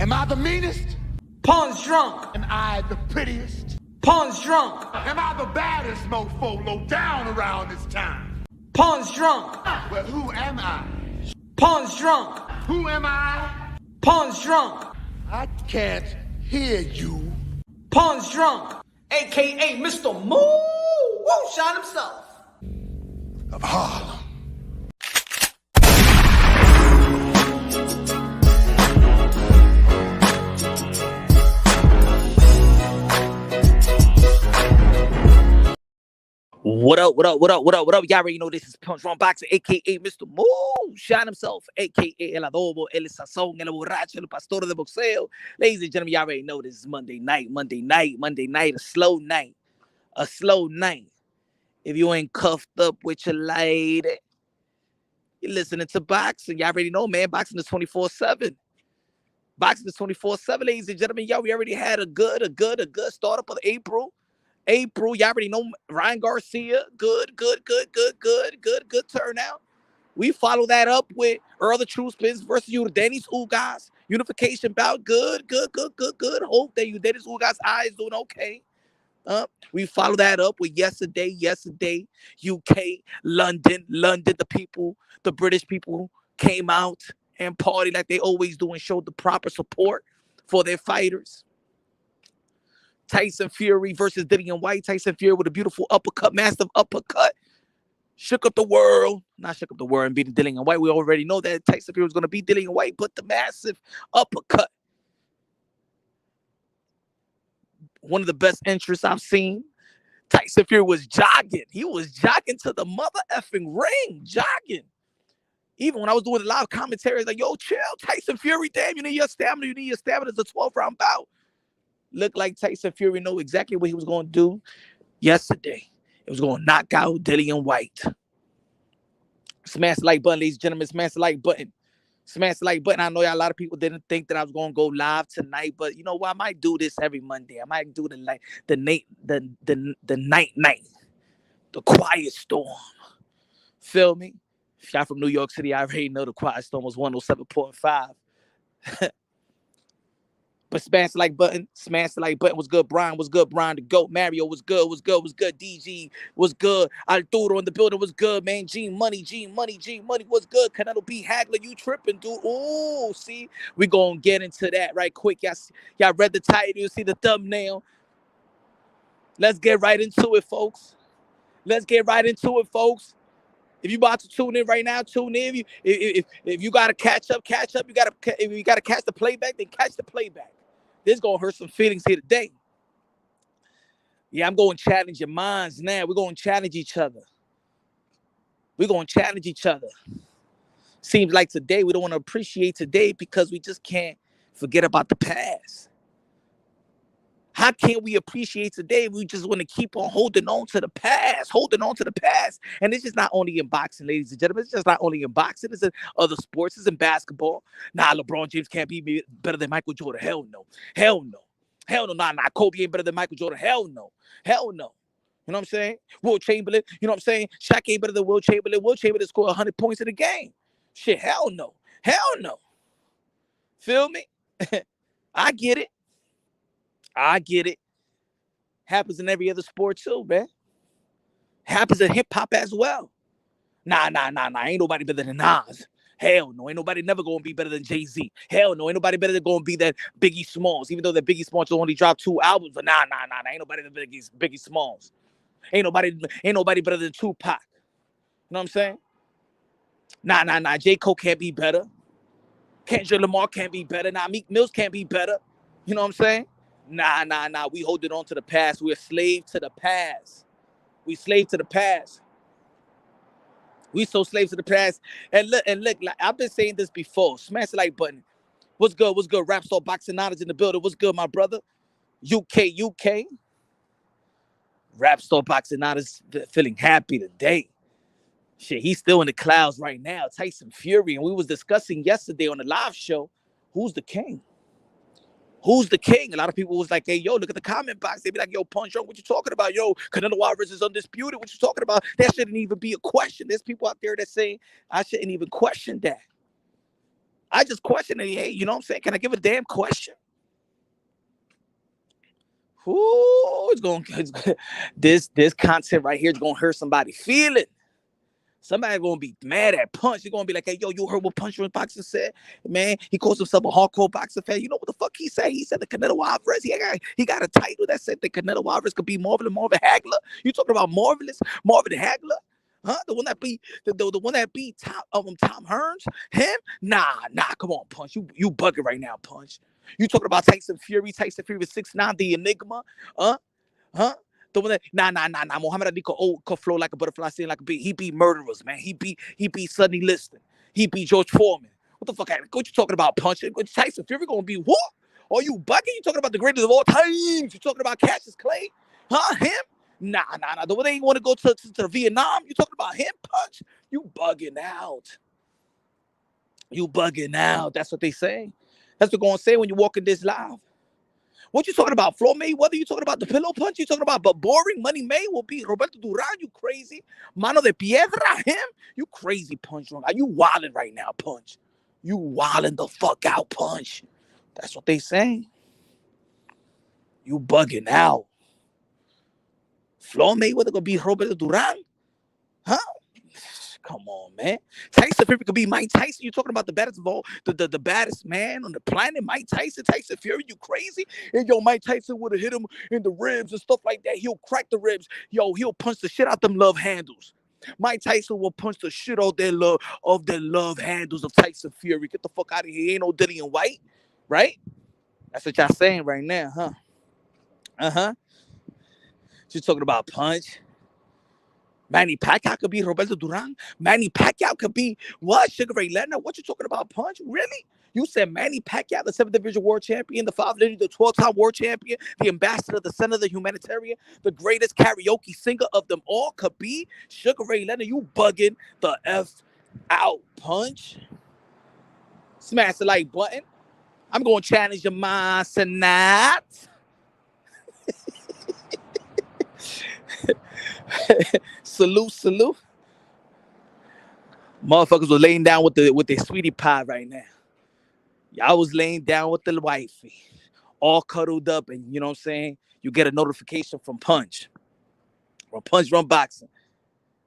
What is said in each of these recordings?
Am I the meanest? Pawn's drunk. Am I the prettiest? Pawn's drunk. Am I the baddest mofo low down around this town? Pawn's drunk. Well, who am I? Pawn's drunk. Who am I? Pawn's drunk. I can't hear you. Pawn's drunk. AKA Mr. Moonshine himself. Of Harlem. What up? Y'all already know this is Punch Wrong Boxer, a.k.a. Mr. Moonshine himself, a.k.a. El Adobo, El Sazón, El Borracho, El Pastor de Boxeo. Ladies and gentlemen, y'all already know this is Monday night, a slow night. If you ain't cuffed up with your lady, you're listening to boxing. Y'all already know, man, boxing is 24/7. Boxing is 24/7, ladies and gentlemen. Y'all, we already had a good startup of April. Y'all already know Ryan Garcia. Good turnout. We follow that up with Errol the True Spence versus you, Dennis Ugas. Unification bout. Good. Hope that you Dennis Ugas' eyes doing okay. We follow that up with yesterday, UK, London, the British people came out and partied like they always do and showed the proper support for their fighters. Tyson Fury versus Dillian White. Tyson Fury with a beautiful uppercut, massive uppercut. Shook up the world. Not shook up the world and beating Dillian White. We already know that Tyson Fury was going to beat Dillian White, but the massive uppercut. One of the best entries I've seen. Tyson Fury was jogging. He was jogging to the mother effing ring. Jogging. Even when I was doing the live commentary, I was like, yo, chill. Tyson Fury, damn, you need your stamina. It's a 12-round bout. Looked like Tyson Fury knew exactly what he was going to do yesterday. It was going to knock out Dillian White. Smash the like button, ladies and gentlemen. Smash the like button. Smash the like button. I know a lot of people didn't think that I was going to go live tonight, but you know what? I might do this every Monday. I might do the night, the quiet storm. Feel me? If y'all from New York City, I already know the quiet storm was 107.5. But smash the like button. Was good. Brian was good. Brian the GOAT. Mario was good. DG was good. Arturo in the building was good, man. G Money was good. Canelo B. Hagler, you tripping, dude. Ooh, see? We gonna get into that right quick. Y'all read the title. You see the thumbnail. Let's get right into it, folks. If you about to tune in right now, tune in. If you gotta catch up. If you gotta catch the playback, then catch the playback. This gonna hurt some feelings here today. Yeah, I'm going to challenge your minds now. We're going to challenge each other. Seems like today we don't want to appreciate today because we just can't forget about the past. How can we appreciate today? We just want to keep on holding on to the past. And it's just not only in boxing, ladies and gentlemen. It's just not only in boxing. It's in other sports. It's in basketball. Nah, LeBron James can't be better than Michael Jordan. Hell no. Nah, Kobe ain't better than Michael Jordan. Hell no. You know what I'm saying? Will Chamberlain, you know what I'm saying? Shaq ain't better than Will Chamberlain. Will Chamberlain scored 100 points in the game. Shit, hell no. Feel me? I get it. Happens in every other sport too, man. Happens in hip-hop as well. Nah. Ain't nobody better than Nas. Hell no. Ain't nobody never going to be better than Jay-Z. Hell no. Ain't nobody better than going to be that Biggie Smalls. Even though that Biggie Smalls only dropped 2 albums. But nah. Ain't nobody better than Biggie Smalls. Ain't nobody better than Tupac. You know what I'm saying? Nah. J. Cole can't be better. Kendrick Lamar can't be better. Nah, Meek Mills can't be better. You know what I'm saying? Nah. We holding on to the past. We're slave to the past. We slave to the past. We so slaves to the past. And look, like I've been saying this before. Smash the like button. What's good? Rap Star Boxing Knowledge in the building. What's good, my brother? UK. Rap Star Boxing Knowledge feeling happy today. Shit, he's still in the clouds right now. Tyson Fury. And we was discussing yesterday on the live show, who's the king? Who's the king? A lot of people was like, hey, yo, look at the comment box. They be like, yo, Punch Drunk, what you talking about? Yo, Canelo Alvarez is undisputed. What you talking about? That shouldn't even be a question. There's people out there that say I shouldn't even question that. I just question it. Hey, you know what I'm saying? Can I give a damn question? This content right here is gonna hurt somebody feeling. Somebody gonna be mad at Punch. They're gonna be like, hey, yo, you heard what Punch Boxer said? Man, he calls himself a hardcore boxer fan. You know what the fuck he said? He said the Canelo Alvarez, he got a title that said the Canelo Alvarez could be Marvin Hagler. You talking about Marvin Hagler? Huh? The one that beat the one that beat Tom Hearns? Him? Nah, come on, Punch. You bugging right now, Punch. You talking about Tyson Fury was 6'9", the Enigma? Huh? The one that Muhammad Ali could flow like a butterfly, sing like a bee. He beat murderers, man. He beat Sonny Liston. He beat George Foreman. What the fuck? What you talking about, Punch? Tyson Fury gonna be what? Are you bugging? You talking about the greatest of all times? You talking about Cassius Clay? Huh? Him? Nah. The one they want to go to Vietnam. You talking about him, Punch? You bugging out. You bugging out. That's what they say. That's what they're gonna say when you walk in this live. What you talking about? Floyd Mayweather? You talking about the pillow punch? You talking about but boring Money May will be Roberto Duran? You crazy? Mano de Piedra? Him? You crazy, Punch? Are you wilding right now, Punch? You wilding the fuck out, Punch? That's what they saying. You bugging out. Floyd Mayweather gonna be Roberto Duran? Huh? Come on, man. Tyson Fury could be Mike Tyson. You talking about the baddest of all, the baddest man on the planet, Mike Tyson. Tyson Fury, you crazy? And yo, Mike Tyson would have hit him in the ribs and stuff like that. He'll crack the ribs. Yo, he'll punch the shit out them love handles. Mike Tyson will punch the shit out their love handles of Tyson Fury. Get the fuck out of here. Ain't no Dillian White, right? That's what y'all saying right now, huh? Uh-huh. She's talking about Punch. Manny Pacquiao could be Roberto Duran. Manny Pacquiao could be what? Sugar Ray Leonard? What you talking about, Punch? Really? You said Manny Pacquiao, the 7th division world champion, the 5 the 12-time world champion, the ambassador, the son of the humanitarian, the greatest karaoke singer of them all could be Sugar Ray Leonard. You bugging the F out, Punch. Smash the like button. I'm going to challenge your mind tonight. Salute. Motherfuckers was laying down with their sweetie pie right now. Y'all was laying down with the wifey, all cuddled up, and you know what I'm saying? You get a notification from Punch. From Punch Run Boxing.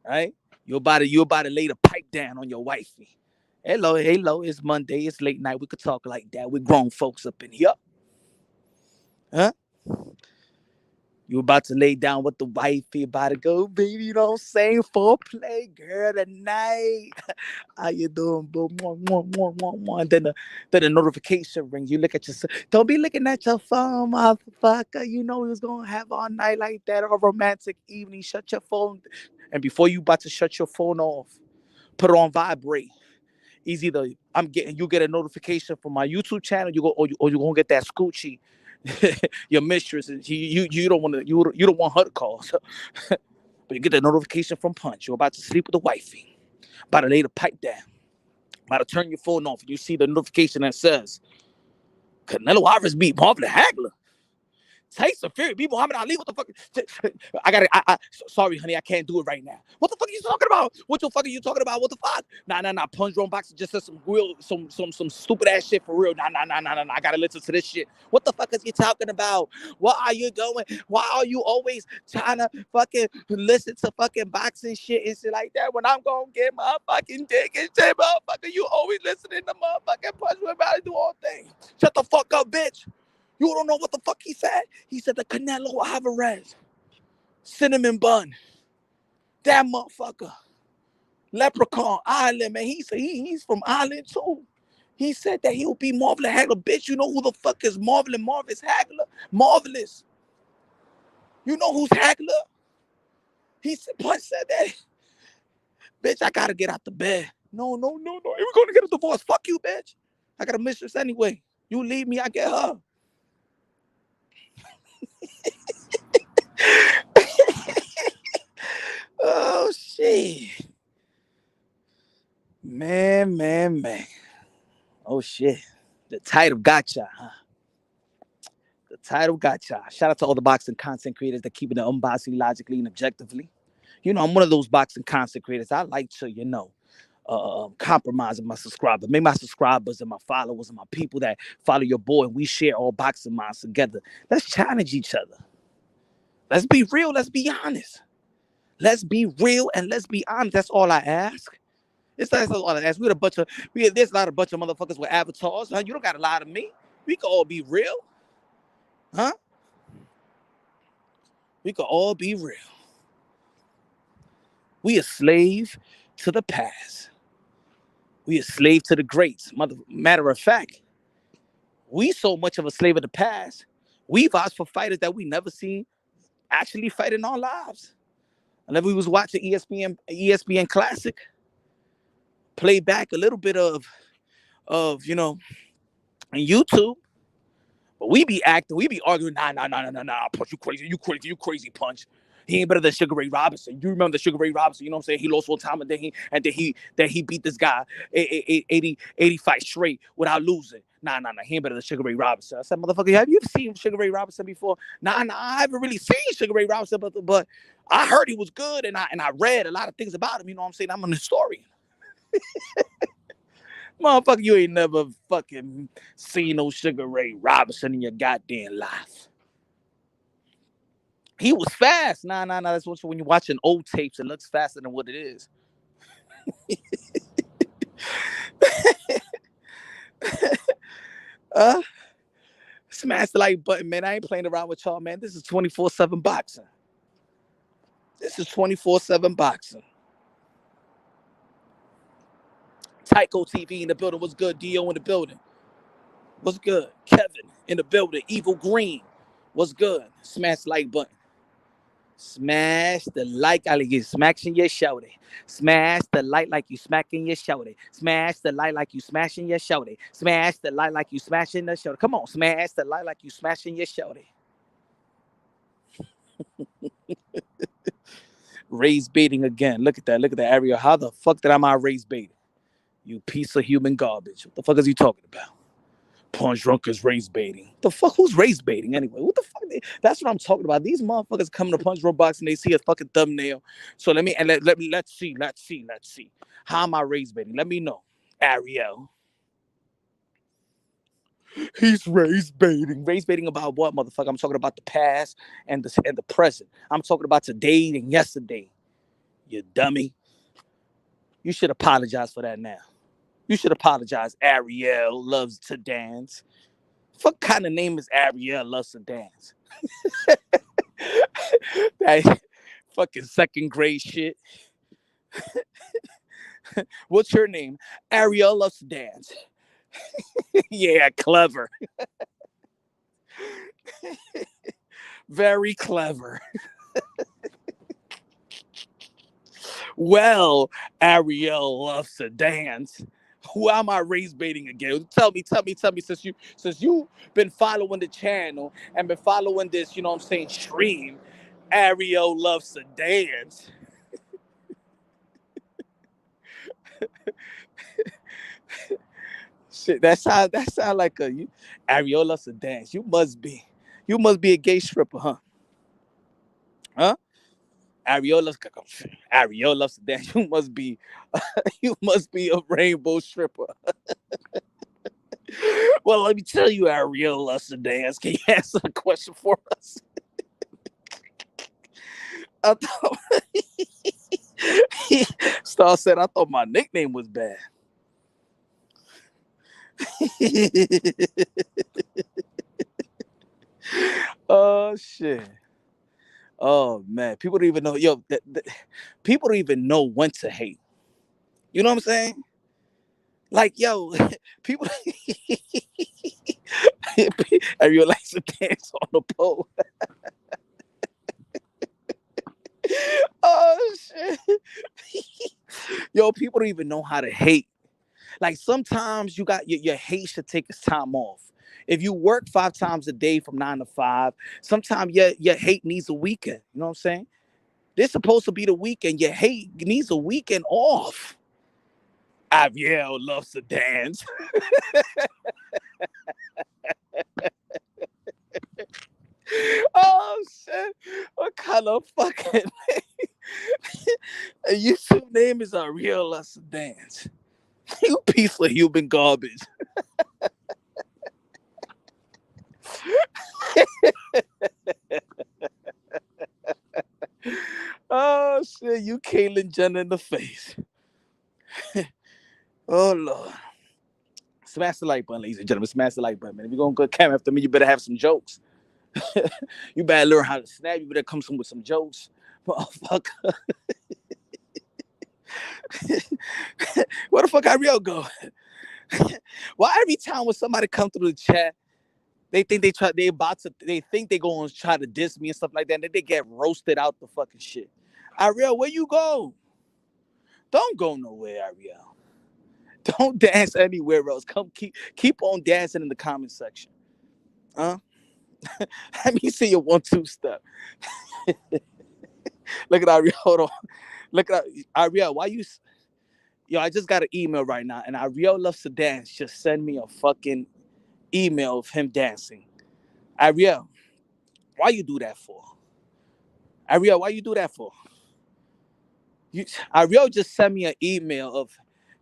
Right? You about to lay the pipe down on your wifey. Hello, it's Monday, it's late night. We could talk like that. We're grown folks up in here. Huh? You about to lay down with the wifey, about to go, baby, you know what I'm saying? Foreplay, girl, tonight. How you doing, boo? And then the notification rings. You look at your, don't be looking at your phone, motherfucker. You know we was going to have all night like that, a romantic evening. Shut your phone. And before you about to shut your phone off, put it on vibrate. It's either you get a notification from my YouTube channel, or you gonna get that scoochie. Your mistress, and you don't want her to call, so. But you get the notification from Punch. You're about to sleep with the wifey, about to lay the pipe down, about to turn your phone off, and you see the notification that says Canelo Alvarez beat Marvin Hagler. Tyson Fury beat Muhammad Ali. What the fuck? Sorry, honey, I can't do it right now. What the fuck are you talking about? What the fuck are you talking about? What the fuck? Nah. Punch Drone Boxer just said some stupid ass shit for real. Nah. I gotta listen to this shit. What the fuck is you talking about? What are you doing? Why are you always trying to fucking listen to fucking boxing shit and shit like that when I'm gonna get my fucking dick and shit, motherfucker? You always listening to motherfucking Punch. We're about to do all things. Shut the fuck up, bitch. You don't know what the fuck he said? He said the Canelo Alvarez. Cinnamon bun. That motherfucker. Leprechaun Island, man. He said he's from Island too. He said that he'll be Marvelous Hagler. Bitch, you know who the fuck is Marvelous Hagler? Marvelous. You know who's Hagler? He said, Punch said that. Bitch, I gotta get out the bed. No. We're gonna get a divorce. Fuck you, bitch. I got a mistress anyway. You leave me, I get her. Oh shit. Man. Oh shit. The title gotcha, huh? The title gotcha. Shout out to all the boxing content creators that keep it unboxing logically and objectively. You know, I'm one of those boxing content creators. I like to, compromising my subscribers. Make my subscribers and my followers and my people that follow your boy, and we share all boxing minds together. Let's challenge each other. Let's be real. Let's be honest. Let's be real and let's be honest. That's all I ask. That's all I ask. There's a bunch of motherfuckers with avatars. Huh? You don't gotta lie to me. We can all be real. Huh? We can all be real. We a slave to the past. We a slave to the greats. Matter of fact, we so much of a slave of the past, we vouch for fighters that we never seen actually fight in our lives. Whenever we was watching ESPN Classic, play back a little bit of on YouTube, but we be arguing, nah, Punch, you crazy, Punch. He ain't better than Sugar Ray Robinson. You remember the Sugar Ray Robinson? You know what I'm saying? He lost one time, and then he beat this guy 80 fights straight without losing. Nah. He ain't better than Sugar Ray Robinson. I said, motherfucker, have you ever seen Sugar Ray Robinson before? Nah. I haven't really seen Sugar Ray Robinson, but I heard he was good, and I read a lot of things about him. You know what I'm saying? I'm an historian. Motherfucker, you ain't never fucking seen no Sugar Ray Robinson in your goddamn life. He was fast. Nah. That's what when you're watching old tapes, it looks faster than what it is. Smash the like button, man. I ain't playing around with y'all, man. This is 24/7 boxing. This is 24/7 boxing. Tyco TV in the building. What's good? Dio in the building. What's good? Kevin in the building. Evil Green. What's good? Smash the like button. Smash the like like you smashing your shoulder. Smash the like you smacking your shoulder. Smash the like you smashing your shoulder. Smash the like you smashing the shoulder. Come on, smash the like you smashing your shoulder. Raise baiting again. Look at that, Ariel. How the fuck did I raise baiting? You piece of human garbage. What the fuck is he talking about? Punch drunk is race baiting. The fuck? Who's race baiting anyway? What the fuck? That's what I'm talking about. These motherfuckers coming to Punch Drunk Boxing, they see a fucking thumbnail. So let's see. How am I race baiting? Let me know. Ariel. He's race baiting. Race baiting about what, motherfucker? I'm talking about the past and the present. I'm talking about today and yesterday. You dummy. You should apologize for that now. You should apologize. Ariel loves to dance. What kind of name is Ariel loves to dance? That fucking second grade shit. What's your name? Ariel loves to dance. Yeah, clever. Very clever. Well, Ariel loves to dance. Who am I race baiting again? Tell me, since you've been following the channel and been following this, you know what I'm saying, stream, Ariel loves to dance. Shit, that sound like Ariel loves to dance. You must be a gay stripper, huh? Huh? Ariel loves to dance. You must be a rainbow stripper. Well, let me tell you, Ariel loves to dance. Can you answer the question for us? I thought Star said I thought my nickname was bad. Oh shit. Oh man, people don't even know. People don't even know when to hate. You know what I'm saying? Like, yo, people. Ariel likes to dance on the pole. Oh shit. Yo, people don't even know how to hate. Like sometimes you got your hate should take its time off. If you work 5 times a day from 9 to 5, sometimes your hate needs a weekend. You know what I'm saying? This supposed to be the weekend. Your hate needs a weekend off. Abrielle loves to dance. Oh shit! What kind of fucking YouTube name is Ariel Let's Dance. You piece of human garbage. Oh shit, you Caitlyn Jenner in the face. Oh Lord. Smash the like button, ladies and gentlemen. Smash the like button, man. If you're gonna go come after me, you better have some jokes. You better learn how to snap. You better come with some jokes. Motherfucker. Where the fuck Ariel go? Why every time when somebody come through the chat, they think they think they gonna try to diss me and stuff like that, and then they get roasted out the fucking shit. Ariel, where you go? Don't go nowhere, Ariel. Don't dance anywhere else. Come keep on dancing in the comment section. Huh? Let me see your 1-2 step. Look at Ariel. Hold on. Look at Ariel. Why you? Yo, I just got an email right now, and Ariel loves to dance. Just send me a fucking email of him dancing. Ariel, why you do that for? Ariel, why you do that for? Ariel just sent me an email of,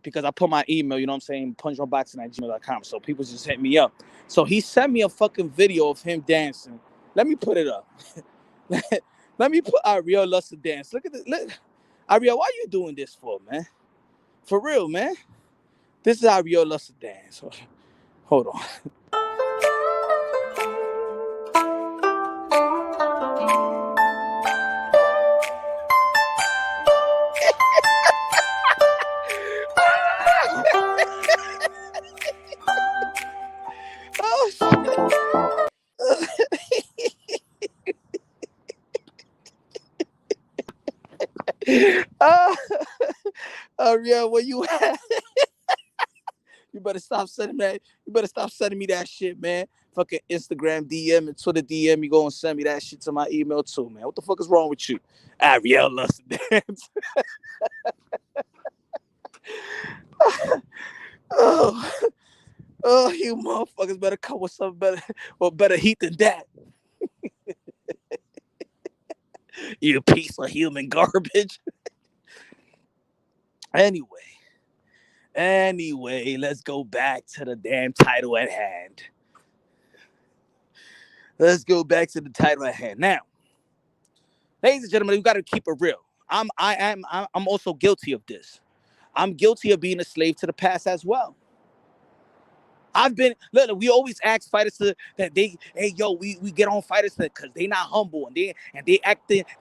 because I put my email, you know what I'm saying, punchonboxing@gmail.com. So people just hit me up. So he sent me a fucking video of him dancing. Let me put it up. Let me put Ariel loves to dance. Look at this. Look. Ariel, why you doing this for, man? For real, man. This is Ariel loves to dance. Hold on. Oh, shit. Ariel, where you at? You better stop sending that. You better stop sending me that shit, man. Fucking Instagram DM and Twitter DM. You go and send me that shit to my email too, man. What the fuck is wrong with you? Ariel loves to dance. Oh, you motherfuckers better come with something better or better heat than that. You piece of human garbage. Anyway, let's go back to the damn title at hand. Let's go back to the title at hand. Now, ladies and gentlemen, we got to keep it real. I'm also guilty of this. I'm guilty of being a slave to the past as well. We always ask fighters that we get on fighters because they not humble and they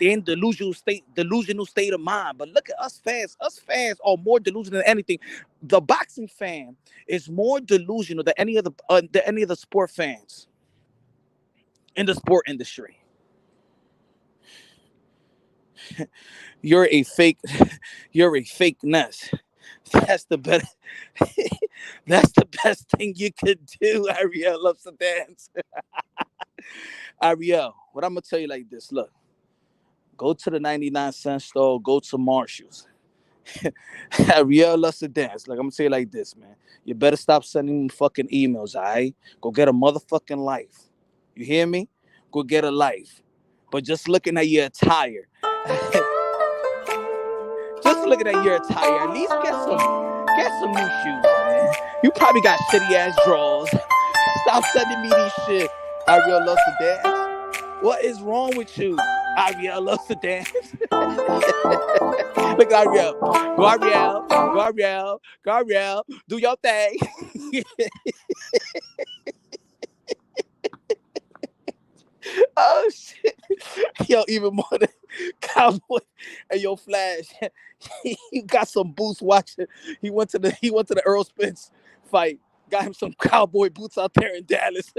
in delusional state of mind. But look at us fans. Us fans are more delusional than anything. The boxing fan is more delusional than any of the sport fans in the sport industry. You're a fake ness. That's the best. That's the best thing you could do. Ariel loves to dance. Ariel, what I'm gonna tell you like this. Look, go to the 99-cent store. Go to Marshall's. Ariel loves to dance. Like I'm gonna tell you like this, man. You better stop sending me fucking emails. All right, go get a motherfucking life. You hear me? Go get a life. But just looking at your attire. Just looking at your attire, at least get some new shoes, man. You probably got shitty ass drawers. Stop sending me these shit. Ariel loves to dance. What is wrong with you? Ariel loves to dance. Look at Ariel. Go Ariel. Go Ariel. Go Ariel. Do your thing. Oh shit. Yo, even more than Cowboy and yo Flash. He got some boots watching. He went to the Errol Spence fight. Got him some cowboy boots out there in Dallas.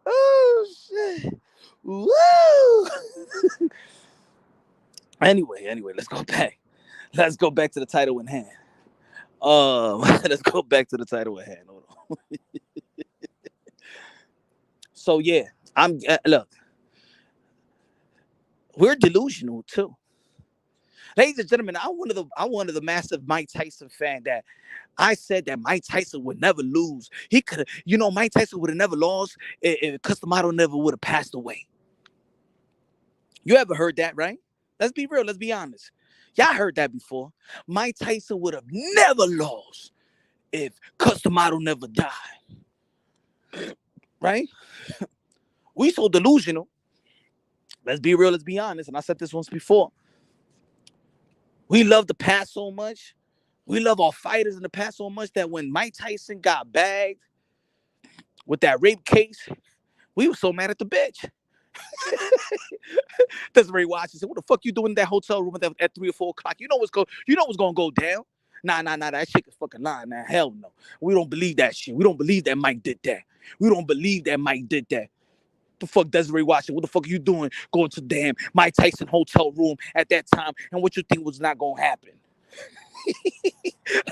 Oh shit. Woo. Anyway, let's go back. Let's go back to the title in hand. Let's go back to the title at hand. Hold on. So yeah, look. We're delusional too, ladies and gentlemen. I'm one of the massive Mike Tyson fan that I said that Mike Tyson would never lose. He could, Mike Tyson would have never lost if Customato never would have passed away. You ever heard that, right? Let's be real. Let's be honest. Y'all heard that before. Mike Tyson would have never lost if Customado never died. Right? We so delusional. Let's be real. Let's be honest. And I said this once before. We love the past so much. We love our fighters in the past so much that when Mike Tyson got bagged with that rape case, we were so mad at the bitch. Desiree watched and said, "What the fuck you doing in that hotel room at 3 or 4 o'clock? You know what's gonna go down." Nah, that shit is fucking lying, man. Hell no. We don't believe that shit. We don't believe that Mike did that. We don't believe that Mike did that. The fuck Desiree watching? What the fuck are you doing going to damn Mike Tyson hotel room at that time? And what you think was not gonna happen?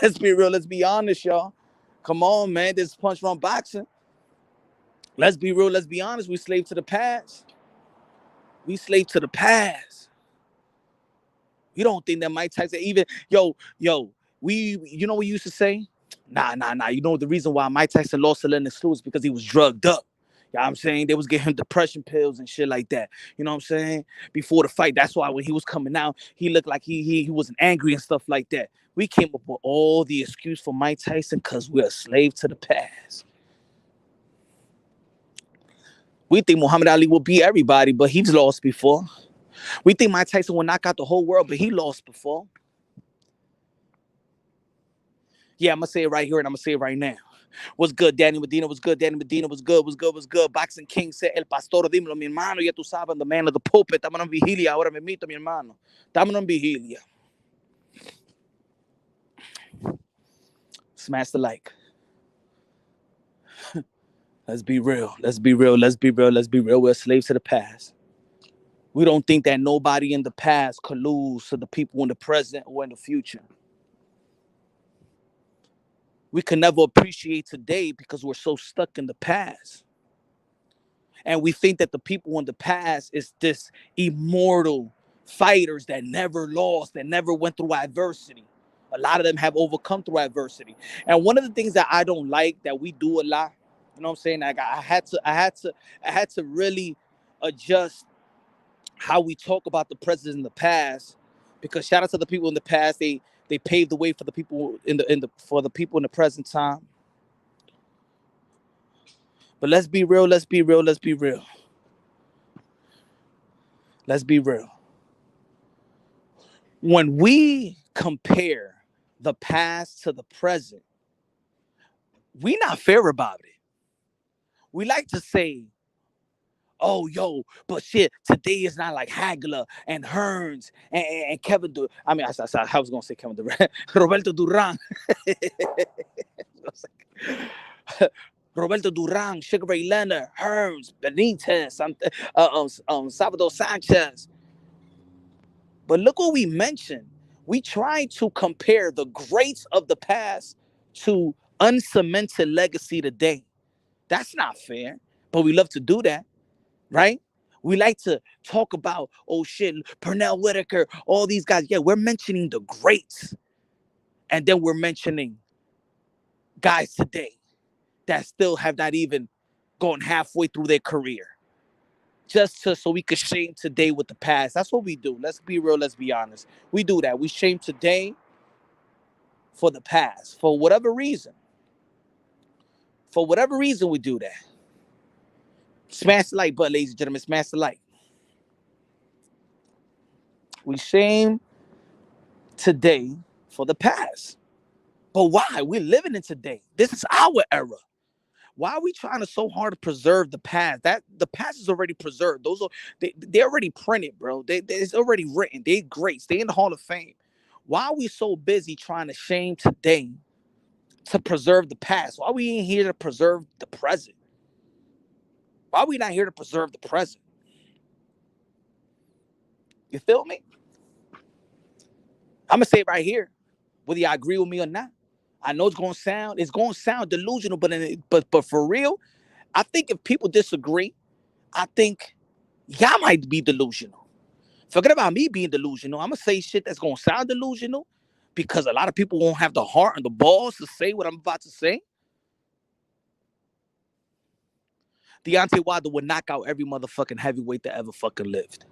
Let's be real. Let's be honest, y'all. Come on, man. This is punch run boxing. Let's be real. Let's be honest. We slave to the past. We slave to the past. You don't think that Mike Tyson even you know what we used to say? Nah. You know the reason why Mike Tyson lost to Lennox Lewis because he was drugged up. You know what I'm saying? They was getting him depression pills and shit like that. You know what I'm saying? Before the fight. That's why when he was coming out, he looked like he wasn't angry and stuff like that. We came up with all the excuse for Mike Tyson because we're a slave to the past. We think Muhammad Ali will beat everybody, but he's lost before. We think Mike Tyson will knock out the whole world, but he lost before. Yeah, I'm going to say it right here and I'm going to say it right now. What's good, Danny Medina? What's good, Danny Medina? What's good? Boxing King said, El Pastor, dímelo, mi hermano. Ya tú sabes, the man of the pulpit. Estamos en vigilia ahora mismo, mi hermano. Estamos en vigilia. Smash the like. Let's be real. We're slaves to the past. We don't think that nobody in the past could lose to the people in the present or in the future. We can never appreciate today because we're so stuck in the past. And we think that the people in the past is this immortal fighters that never lost, that never went through adversity. A lot of them have overcome through adversity. And one of the things that I don't like that we do a lot, you know what I'm saying? Like I had to really adjust how we talk about the presidents in the past, because shout out to the people in the past. They paved the way for the people in the people in the present time. But let's be real. When we compare the past to the present, we not fair about it. We like to say, oh, yo, but shit, today is not like Hagler and Hearns and Kevin Durant. I mean, I was going to say Kevin Durant. Roberto Duran. Roberto Duran, Sugar Ray Leonard, Hearns, Benitez, Salvador Sanchez. But look what we mentioned. We try to compare the greats of the past to uncemented legacy today. That's not fair, but we love to do that, right? We like to talk about, oh shit, Pernell Whitaker, all these guys. Yeah, we're mentioning the greats. And then we're mentioning guys today that still have not even gone halfway through their career. Just so we could shame today with the past. That's what we do. Let's be real. Let's be honest. We do that. We shame today for the past. For whatever reason. For whatever reason, we do that. Smash the like button, ladies and gentlemen. Smash the like. We shame today for the past. But why? We're living in today. This is our era. Why are we trying to so hard to preserve the past? That the past is already preserved. Those are they already printed, bro. It's already written. They're great. They in the Hall of Fame. Why are we so busy trying to shame today to preserve the past? Why are we ain't here to preserve the present? Why are we not here to preserve the present? You feel me? I'm gonna say it right here, whether y'all agree with me or not. I know it's gonna sound delusional, but for real, I think if people disagree, I think y'all might be delusional. Forget about me being delusional. I'm going to say shit that's going to sound delusional because a lot of people won't have the heart and the balls to say what I'm about to say. Deontay Wilder would knock out every motherfucking heavyweight that ever fucking lived.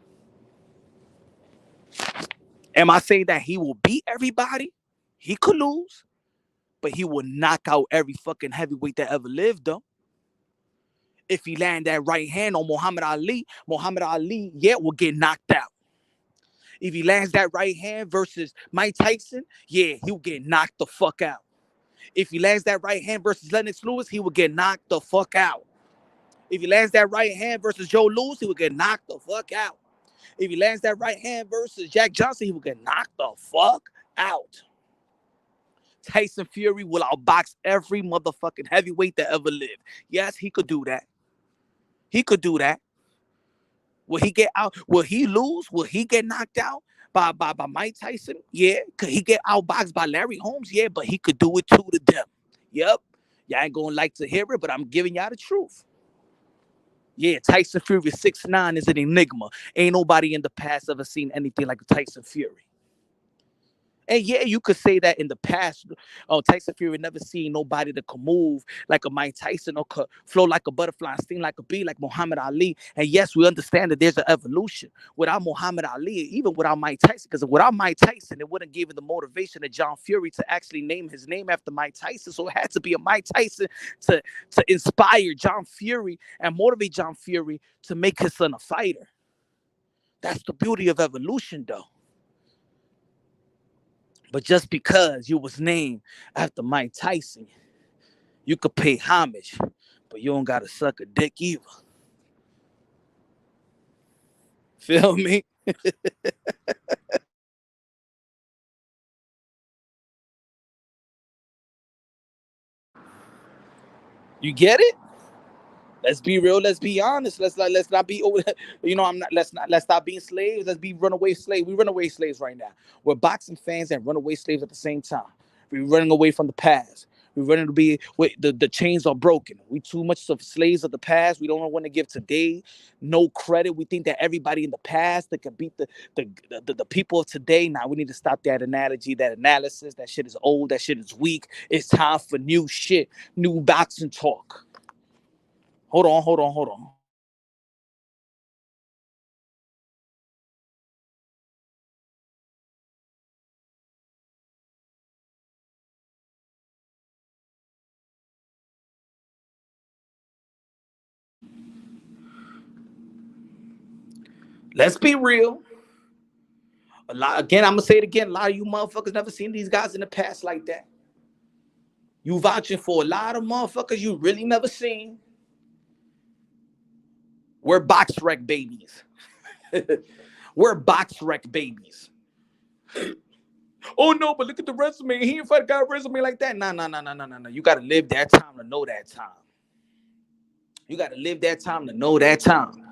Am I saying that he will beat everybody? He could lose, but he will knock out every fucking heavyweight that ever lived, though. If he land that right hand on Muhammad Ali, yeah, will get knocked out. If he lands that right hand versus Mike Tyson, yeah, he'll get knocked the fuck out. If he lands that right hand versus Lennox Lewis, he will get knocked the fuck out. If he lands that right hand versus Joe Louis, he will get knocked the fuck out. If he lands that right hand versus Jack Johnson, he will get knocked the fuck out. Tyson Fury will outbox every motherfucking heavyweight that ever lived. Yes, he could do that. He could do that. Will he get out? Will he lose? Will he get knocked out by Mike Tyson? Yeah. Could he get outboxed by Larry Holmes? Yeah, but he could do it too to them. Yep. Y'all ain't gonna like to hear it, but I'm giving y'all the truth. Yeah, Tyson Fury 6'9" is an enigma. Ain't nobody in the past ever seen anything like Tyson Fury. And yeah, you could say that in the past, Tyson Fury never seen nobody that could move like a Mike Tyson or could flow like a butterfly and sting like a bee like Muhammad Ali. And yes, we understand that there's an evolution. Without Muhammad Ali, even without Mike Tyson, because without Mike Tyson, it wouldn't give him the motivation to John Fury to actually name his name after Mike Tyson. So it had to be a Mike Tyson to inspire John Fury and motivate John Fury to make his son a fighter. That's the beauty of evolution, though. But just because you was named after Mike Tyson, you could pay homage, but you don't gotta suck a dick either. Feel me? You get it? Let's be real. Let's be honest. Let's not be over. Let's stop being slaves. Let's be runaway slaves. We runaway slaves right now. We're boxing fans and runaway slaves at the same time. We're running away from the past. We're running to be. The chains are broken. We too much of slaves of the past. We don't want to give today no credit. We think that everybody in the past that can beat the people of today. Now we need to stop that analogy, that analysis. That shit is old. That shit is weak. It's time for new shit, new boxing talk. Hold on. Let's be real. I'm gonna say it again. A lot of you motherfuckers never seen these guys in the past like that. You vouching for a lot of motherfuckers you really never seen. We're box wreck babies. We're box wreck babies. Oh no, but look at the resume. He ain't got a resume like that. No. You gotta live that time to know that time. You gotta live that time to know that time.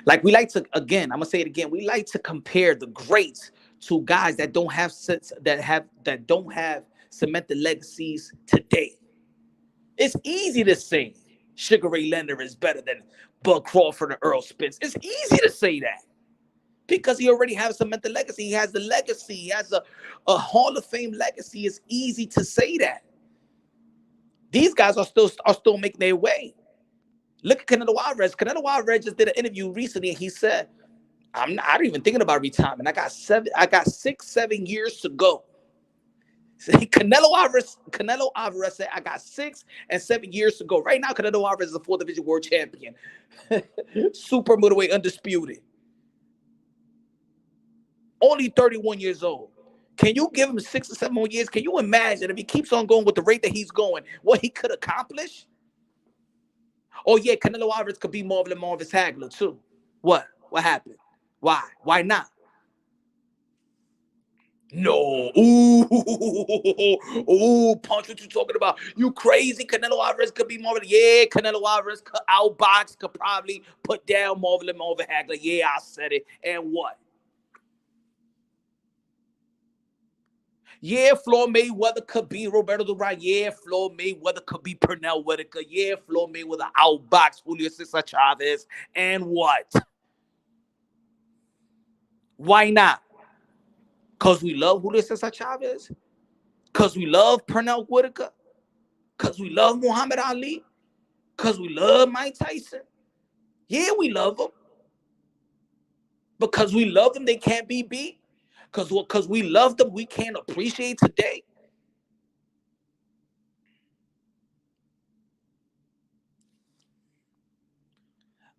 Like we like to, again, I'm gonna say it again. We like to compare the greats to guys that don't have cemented legacies today. It's easy to say Sugar Ray Leonard is better than Bud Crawford or Earl Spence. It's easy to say that because he already has a cemented legacy. He has the legacy. He has a Hall of Fame legacy. It's easy to say that. These guys are still making their way. Look at Canelo Alvarez. Canelo Alvarez just did an interview recently, and he said, I'm not even thinking about retirement. I got 6-7 years to go. Canelo Alvarez said, I got 6 and 7 years to go. Right now, Canelo Alvarez is a 4th division world champion. Super middleweight undisputed. Only 31 years old. Can you give him 6 or 7 more years? Can you imagine if he keeps on going with the rate that he's going, what he could accomplish? Oh, yeah, Canelo Alvarez could be Marvin Hagler, too. What? What happened? Why? Why not? No. Ooh, Punch, what you talking about? You crazy? Canelo Alvarez could be Marvin. Yeah, Canelo Alvarez could outbox, could probably put down Marvin Hagler. Yeah, I said it. And what? Yeah, Floyd Mayweather could be Roberto Duran. Yeah, Floyd Mayweather could be Pernell Whitaker. Yeah, Floyd Mayweather outbox Julio Cesar Chavez. And what? Why not? Because we love Julio Cesar Chavez? Because we love Pernell Whitaker? Because we love Muhammad Ali? Because we love Mike Tyson? Yeah, we love them. Because we love them, they can't be beat? Because we love them, we can't appreciate today.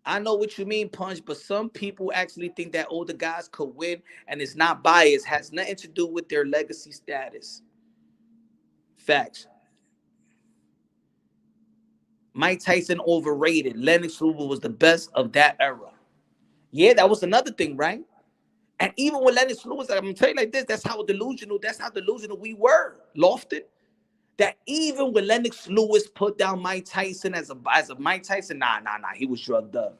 I know what you mean, Punch, but some people actually think that older guys could win, and it's not biased. Has nothing to do with their legacy status. Facts. Mike Tyson overrated. Lennox Lewis was the best of that era. Yeah, that was another thing, right? And even with Lennox Lewis, I'm gonna tell you like this: that's how delusional we were, Lofton. That even when Lennox Lewis put down Mike Tyson as a Mike Tyson, nah, he was drugged up.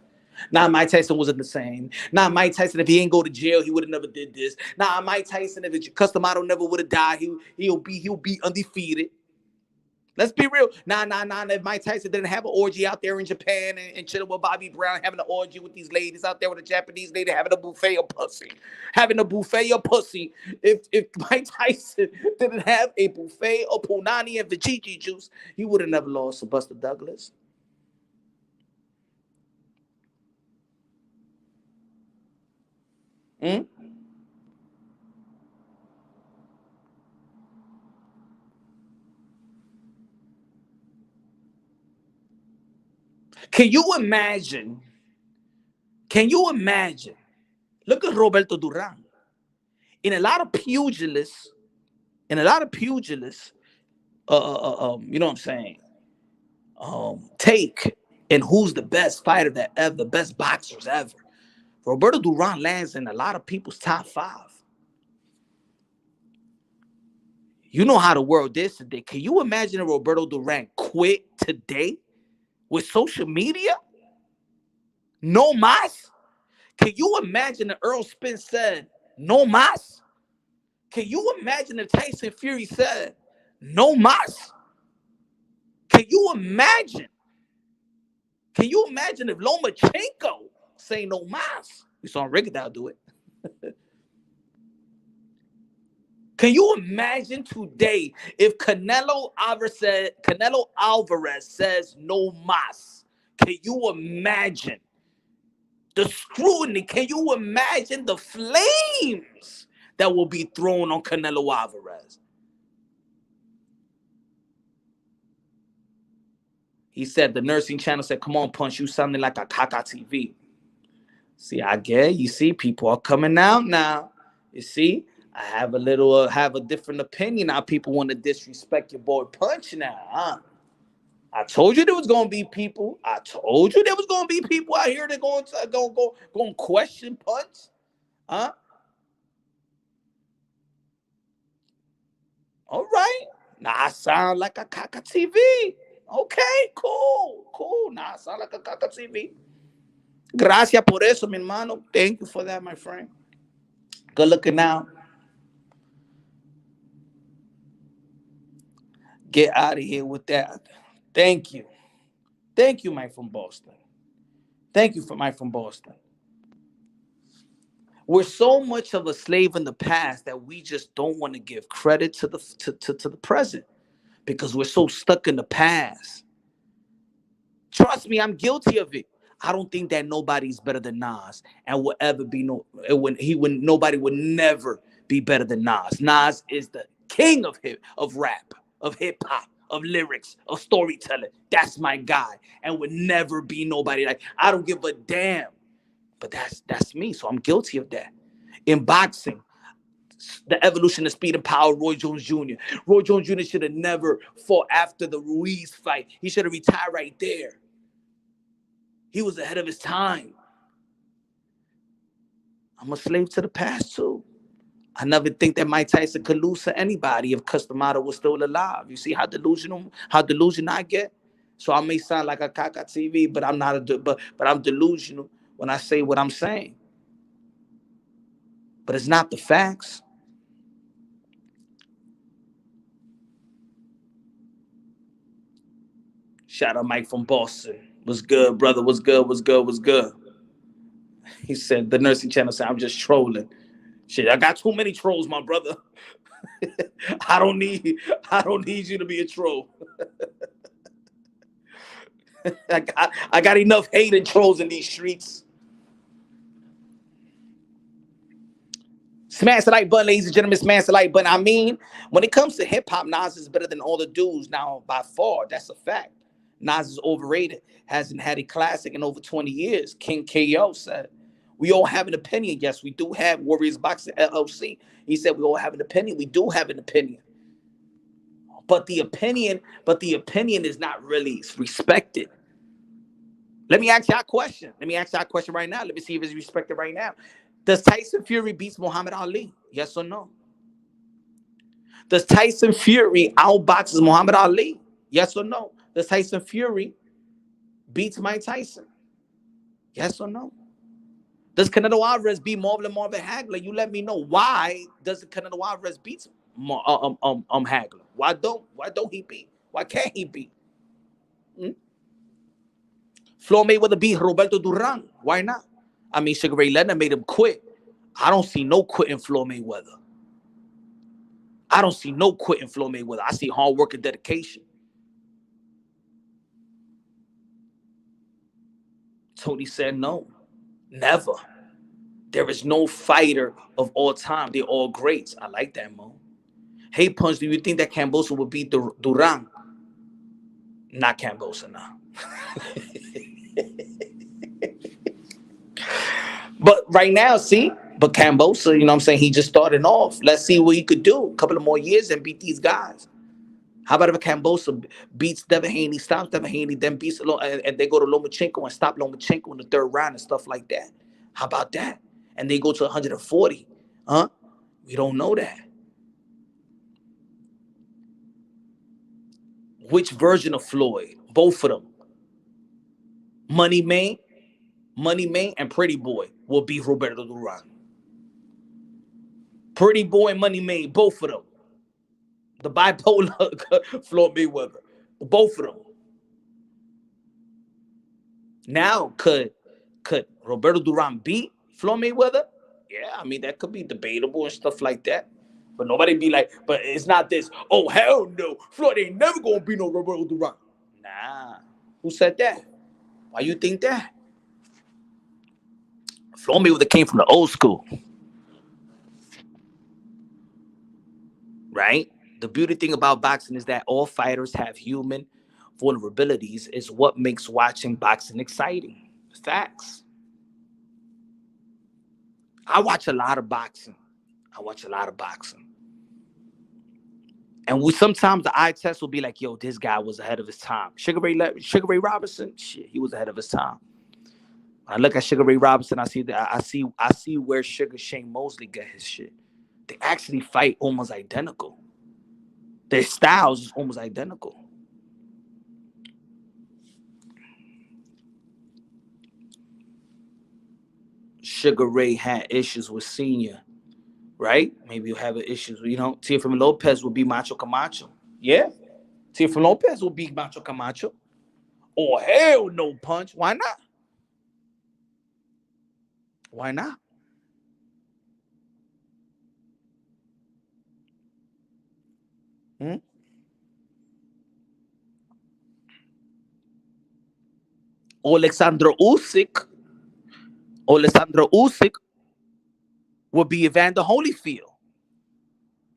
Nah, Mike Tyson wasn't the same. Nah, Mike Tyson, if he ain't go to jail, he would have never did this. Nah, Mike Tyson, if Custom Auto never would have died, he'll be undefeated. Let's be real. Nah. If Mike Tyson didn't have an orgy out there in Japan and chilling with Bobby Brown, having an orgy with these ladies out there with a Japanese lady, having a buffet of pussy. If Mike Tyson didn't have a buffet of punani and vajiki juice, he would have never lost to Buster Douglas. Hmm? Can you imagine? Can you imagine? Look at Roberto Duran. In a lot of pugilists, you know what I'm saying? Take and who's the best fighter that ever, the best boxers ever. Roberto Duran lands in a lot of people's top 5. You know how the world is today. Can you imagine if Roberto Duran quit today with social media? No mas? Can you imagine if Errol Spence said, no mas? Can you imagine if Tyson Fury said, no mas? Can you imagine? Can you imagine if Lomachenko say no mas? We saw Rigondeaux do it. Can you imagine today if Canelo Alvarez says no mas? Can you imagine the scrutiny? Can you imagine the flames that will be thrown on Canelo Alvarez? He said, the nursing channel said, come on, Punch, you sounding like a Kaka TV. See, I get, you see, people are coming out now. You see, I have a different opinion now. People want to disrespect your boy Punch now, huh? I told you there was gonna be people. I told you there was gonna be people out here that going to question Punch, huh? All right, now I sound like a Kaka TV. Okay, cool. Now I sound like a Kaka TV. Gracias por eso, mi hermano. Thank you for that, my friend. Good looking now. Get out of here with that. Thank you. Thank you, Mike from Boston. Thank you for Mike from Boston. We're so much of a slave in the past that we just don't want to give credit to the present because we're so stuck in the past. Trust me, I'm guilty of it. I don't think that nobody's better than Nas and will ever be nobody would never be better than Nas. Nas is the king of rap, of hip hop, of lyrics, of storytelling. That's my guy, and would never be nobody like. I don't give a damn, but that's me. So I'm guilty of that. In boxing, the evolution of speed and power, Roy Jones Jr. Roy Jones Jr. should have never fought after the Ruiz fight. He should have retired right there. He was ahead of his time. I'm a slave to the past too. I never think that Mike Tyson could lose to anybody if Custom Auto was still alive. You see how delusional I get? So I may sound like a Kaka TV, but I'm not but I'm delusional when I say what I'm saying. But it's not the facts. Shout out Mike from Boston. What's good, brother? What's good? He said, the nursing channel said, I'm just trolling. Shit, I got too many trolls, my brother. I don't need you to be a troll. I got enough hate and trolls in these streets. Smash the like button, ladies and gentlemen. Smash the like button. I mean, when it comes to hip hop, Nas is better than all the dudes now by far. That's a fact. Nas is overrated. Hasn't had a classic in over 20 years. King KO said, "We all have an opinion. Yes, we do have Warriors Boxing LLC." He said, "We all have an opinion. We do have an opinion, but the opinion is not really respected." Let me ask y'all a question. Let me ask y'all a question right now. Let me see if it's respected right now. Does Tyson Fury beat Muhammad Ali? Yes or no? Does Tyson Fury outboxes Muhammad Ali? Yes or no? Does Tyson Fury beats Mike Tyson? Yes or no? Does Canelo Alvarez beat Marvin Hagler? You let me know. Why doesn't Canelo Alvarez beat Hagler? Why don't he beat? Why can't he beat? Floyd Mayweather beat Roberto Duran. Why not? I mean, Sugar Ray Leonard made him quit. I don't see no quitting Floyd Mayweather. I don't see no quitting Floyd Mayweather. I see hard work and dedication. Tony said no. Never. There is no fighter of all time. They're all greats. I like that, Mo. Hey, Punch, do you think that Cambosa would beat Duran? Not Cambosa, nah. But right now, see, but Cambosa, you know what I'm saying? He just started off. Let's see what he could do. A couple of more years and beat these guys. How about if Cambosa beats Devin Haney, stops Devin Haney, then beats and they go to Lomachenko and stop Lomachenko in the third round and stuff like that? How about that? And they go to 140. Huh? We don't know that. Which version of Floyd? Both of them. Money Man, and Pretty Boy will beat Roberto Duran. Pretty Boy and Money Man, both of them. The bipolar Floyd Mayweather, both of them. Now, could Roberto Duran beat Floyd Mayweather? Yeah, I mean, that could be debatable and stuff like that. But nobody be like, but it's not this. Oh, hell no. Floyd ain't never going to beat no Roberto Duran. Nah. Who said that? Why you think that? Floyd Mayweather came from the old school. Right? The beauty thing about boxing is that all fighters have human vulnerabilities. Is what makes watching boxing exciting. Facts. I watch a lot of boxing. And sometimes the eye test will be like, yo, this guy was ahead of his time. Sugar Ray Robinson, shit, he was ahead of his time. When I look at Sugar Ray Robinson, I see where Sugar Shane Mosley got his shit. They actually fight almost identical. Their styles is almost identical. Sugar Ray had issues with Senior, right? Maybe you have issues, Teofimo Lopez will be Macho Camacho. Yeah. Teofimo Lopez will be Macho Camacho. Oh, hell no, Punch. Why not? Why not? Alexander Usyk would be Evander Holyfield.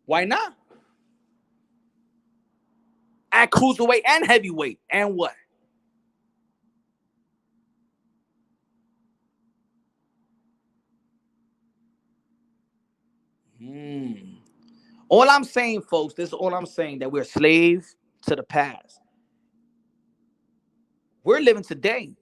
Why not? At cruiserweight and heavyweight. And what? All I'm saying, folks, this is all I'm saying, that we're slaves to the past. We're living today.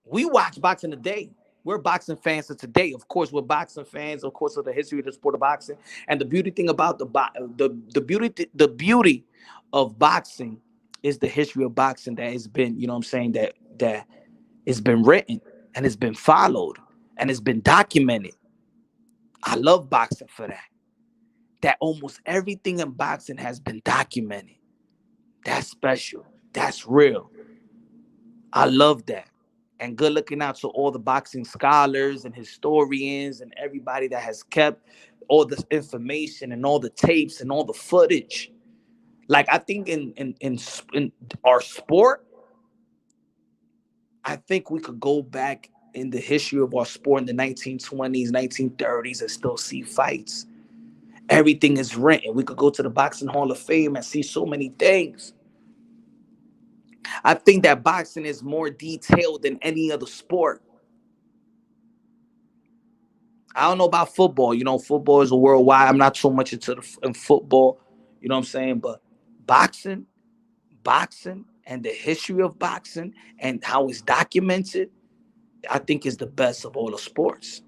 We watch boxing today. We're boxing fans of today. Of course, we're boxing fans, of course, of the history of the sport of boxing. And the beauty thing about the beauty of boxing is the history of boxing that has been, you know what I'm saying, that it's been written and it's been followed and it's been documented. I love boxing for that. That almost everything in boxing has been documented. That's special. That's real. I love that. And good looking out to all the boxing scholars and historians and everybody that has kept all this information and all the tapes and all the footage. Like, I think in our sport, I think we could go back in the history of our sport in the 1920s, 1930s and still see fights. Everything is written. We could go to the Boxing Hall of Fame and see so many things. I think that boxing is more detailed than any other sport. I don't know about football. Football is a worldwide. I'm not so much into in football. You know what I'm saying? But boxing, and the history of boxing and how it's documented, I think is the best of all the sports.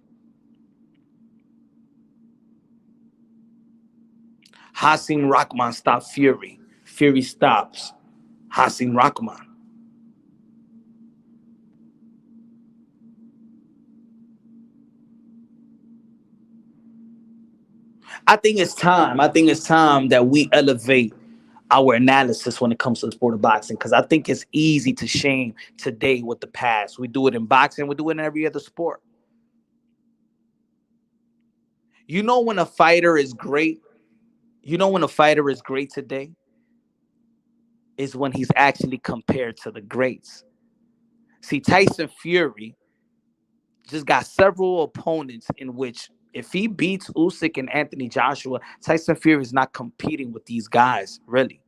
Hasim Rahman stopped Fury. Fury stops Hasim Rahman. I think it's time. I think it's time that we elevate our analysis when it comes to the sport of boxing, because I think it's easy to shame today with the past. We do it in boxing. We do it in every other sport. When a fighter is great, when a fighter is great today is when he's actually compared to the greats. See, Tyson Fury just got several opponents in which if he beats Usyk and Anthony Joshua, Tyson Fury is not competing with these guys, really.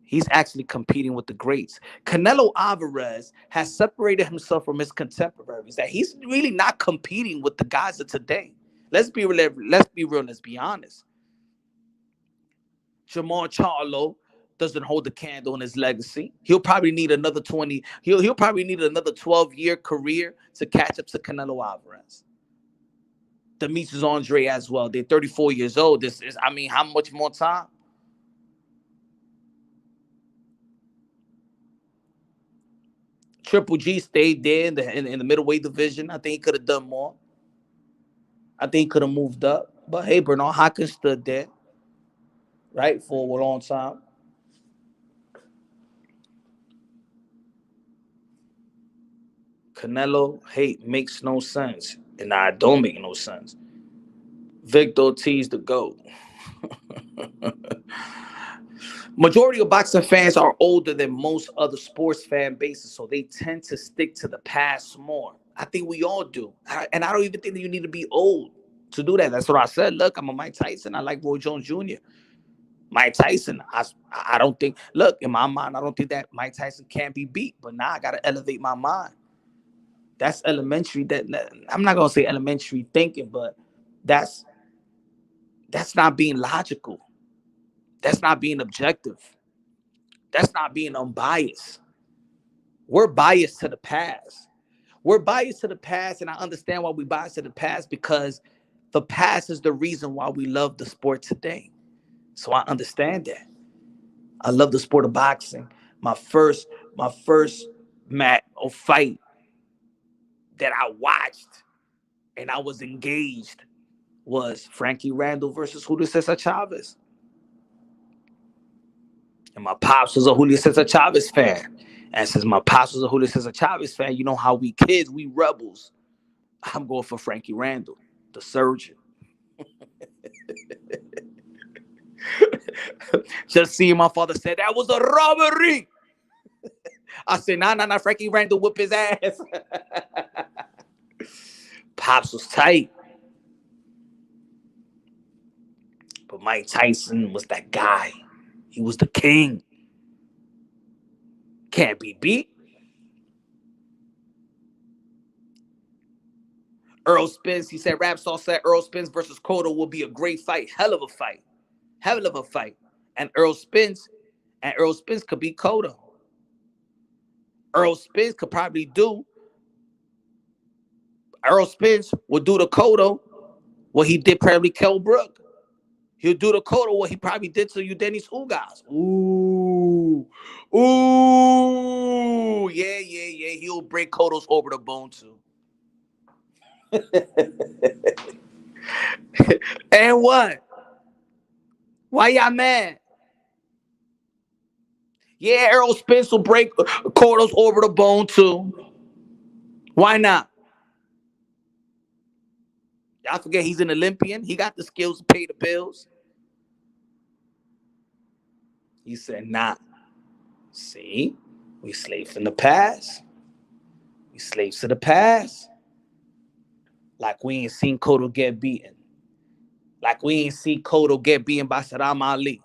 He's actually competing with the greats. Canelo Alvarez has separated himself from his contemporaries. That he's really not competing with the guys of today. Let's be real. Let's be real. Let's be honest. Jamal Charlo doesn't hold the candle in his legacy. He'll probably need another 20. He'll probably need another 12-year career to catch up to Canelo Alvarez. Demetrius Andre as well. They're 34 years old. How much more time? Triple G stayed there in the middleweight division. I think he could have done more. I think he could have moved up. But hey, Bernard Hopkins stood there, right, for a long time. Canelo hate makes no sense. And I don't make no sense. Victor Ortiz the GOAT. Majority of boxing fans are older than most other sports fan bases, so they tend to stick to the past more. I think we all do. And I don't even think that you need to be old to do that. That's what I said. Look, I'm a Mike Tyson. I like Roy Jones Jr. Mike Tyson, I don't think, look, in my mind, I don't think that Mike Tyson can't be beat. But now I got to elevate my mind. That's elementary. I'm not going to say elementary thinking, but that's not being logical. That's not being objective. That's not being unbiased. We're biased to the past. We're biased to the past, and I understand why we biased to the past, because the past is the reason why we love the sport today. So I understand that. I love the sport of boxing. My first match or fight that I watched and I was engaged was Frankie Randall versus Julio Cesar Chavez. And my pops was a Julio Cesar Chavez fan. And since my pops was a Julio Cesar Chavez fan, you know how we kids, we rebels. I'm going for Frankie Randall, the surgeon. Just seeing my father say that was a robbery. I said, nah, Frankie Randall whip his ass. Pops was tight. But Mike Tyson was that guy. He was the king. Can't be beat. Errol Spence, he said, Rapstar said Errol Spence versus Cotto will be a great fight. Hell of a fight. Hell of a fight. And Errol Spence could beat Cotto. Errol Spence would do to Cotto what he did probably Kell Brook. He'll do to Cotto what he probably did to Eudenis Ugas. Ooh. Yeah. He'll break Cotto's over the bone too. And what? Why y'all mad? Yeah, Errol Spence will break Cotto's over the bone too. Why not? Y'all forget he's an Olympian. He got the skills to pay the bills. He said, nah. See, we slaved in the past. We slaves to the past. Like we ain't seen Cotto get beaten. Like we ain't seen Cotto get beaten by Saddam Ali.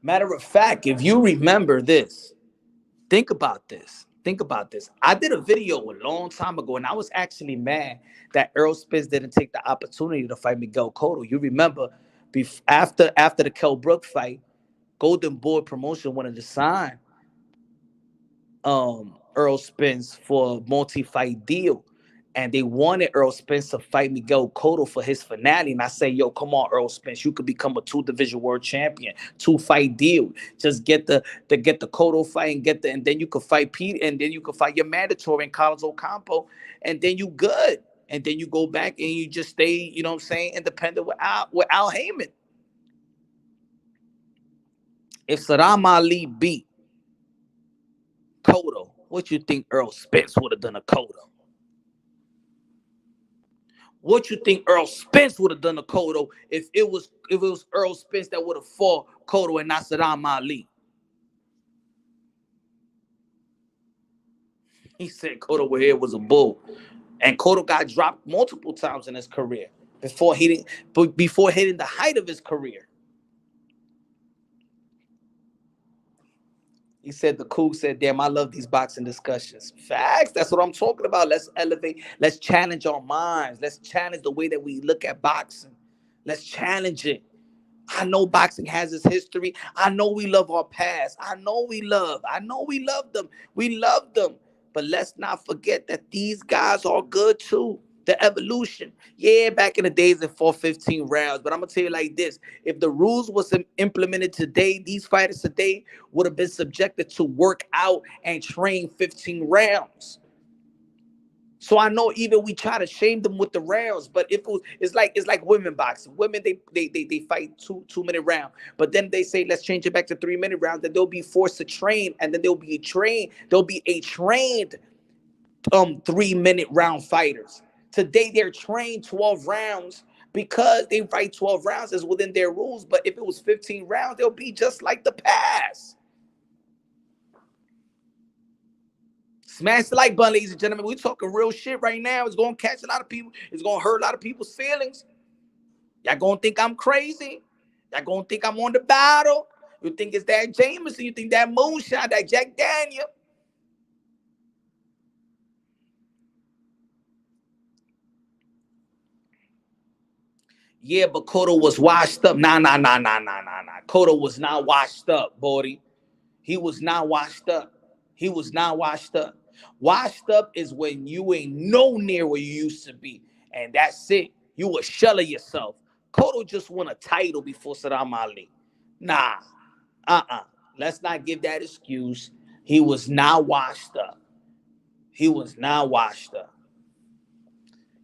Matter of fact, if you remember this, think about this. Think about this. I did a video a long time ago, and I was actually mad that Errol Spence didn't take the opportunity to fight Miguel Cotto. You remember, after the Kell Brook fight, Golden Boy Promotion wanted to sign Errol Spence for a multi-fight deal. And they wanted Errol Spence to fight Miguel Cotto for his finale. And I say, yo, come on, Errol Spence, you could become a 2-division world champion, 2-fight deal. Just get the Cotto fight and then you could fight Pete, and then you could fight your mandatory in Carlos Ocampo, and then you good. And then you go back and you just stay, you know what I'm saying, independent with Al Heyman. If Saddam Ali beat Cotto, what you think Errol Spence would have done to Cotto? What you think Errol Spence would have done to Cotto if it was Errol Spence that would have fought Cotto and not Saddam Ali? He said Cotto here was a bull, and Cotto got dropped multiple times in his career before hitting the height of his career. He said the Coug said, damn, I love these boxing discussions. Facts. That's what I'm talking about. Let's elevate. Let's challenge our minds. Let's challenge the way that we look at boxing. Let's challenge it. I know boxing has its history. I know we love our past. I know we love them. We love them. But let's not forget that these guys are good too. The evolution. Yeah, back in the days it fought 15 rounds. But I'm going to tell you like this. If the rules was implemented today, these fighters today would have been subjected to work out and train 15 rounds. So I know even we try to shame them with the rounds, but it's like women boxing. Women they fight 2-minute round, but then they say let's change it back to 3-minute rounds. Then they'll be forced to train, and then they'll be a trained 3-minute round fighters. Today they're trained 12 rounds because they fight 12 rounds is within their rules. But if it was 15 rounds, they'll be just like the past. Smash the like button, ladies and gentlemen. We're talking real shit right now. It's going to catch a lot of people. It's going to hurt a lot of people's feelings. Y'all going to think I'm crazy. Y'all going to think I'm on the battle. You think it's that Jameson. You think that moonshine, that Jack Daniel. Yeah, but Cotto was washed up. Nah. Cotto was not washed up, buddy. He was not washed up. He was not washed up. Washed up is when you ain't no near where you used to be. And that's it. You a shell of yourself. Cotto just won a title before Saddam Ali. Nah. Let's not give that excuse. He was not washed up. He was not washed up.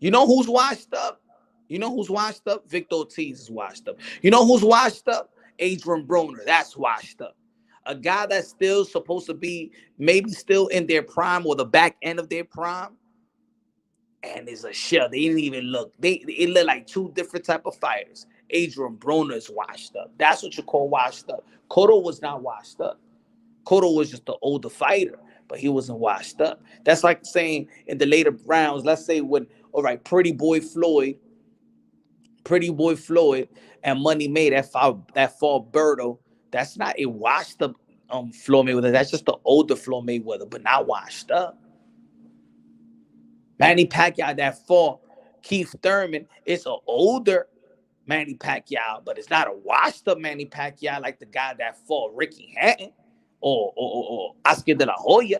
You know who's washed up? You know who's washed up? Victor Ortiz is washed up. You know who's washed up? Adrian Broner. That's washed up. A guy that's still supposed to be maybe still in their prime or the back end of their prime, and is a shell. They didn't even look. It look like two different type of fighters. Adrian Broner is washed up. That's what you call washed up. Cotto was not washed up. Cotto was just the older fighter, but he wasn't washed up. That's like saying in the later rounds, let's say when, all right, Pretty Boy Floyd and Money May that fought Berto. That's not a washed up Floyd Mayweather. That's just the older Floyd Mayweather, but not washed up. Manny Pacquiao that fought Keith Thurman, it's an older Manny Pacquiao, but it's not a washed up Manny Pacquiao like the guy that fought Ricky Hatton or Oscar de la Hoya.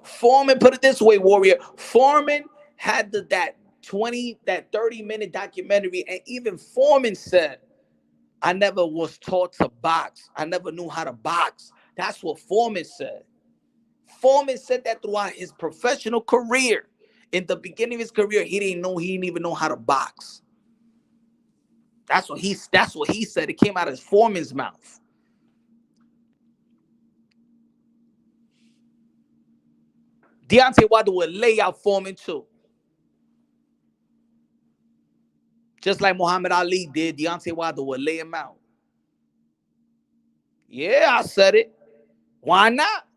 Foreman, put it this way, Warrior. Foreman had that 30-minute documentary, and even Foreman said, I never was taught to box. I never knew how to box. That's what Foreman said. Foreman said that throughout his professional career. In the beginning of his career, he didn't even know how to box. That's what he said. It came out of Foreman's mouth. Deontay Wilder would lay out Foreman too. Just like Muhammad Ali did, Deontay Wilder would lay him out. Yeah, I said it. Why not?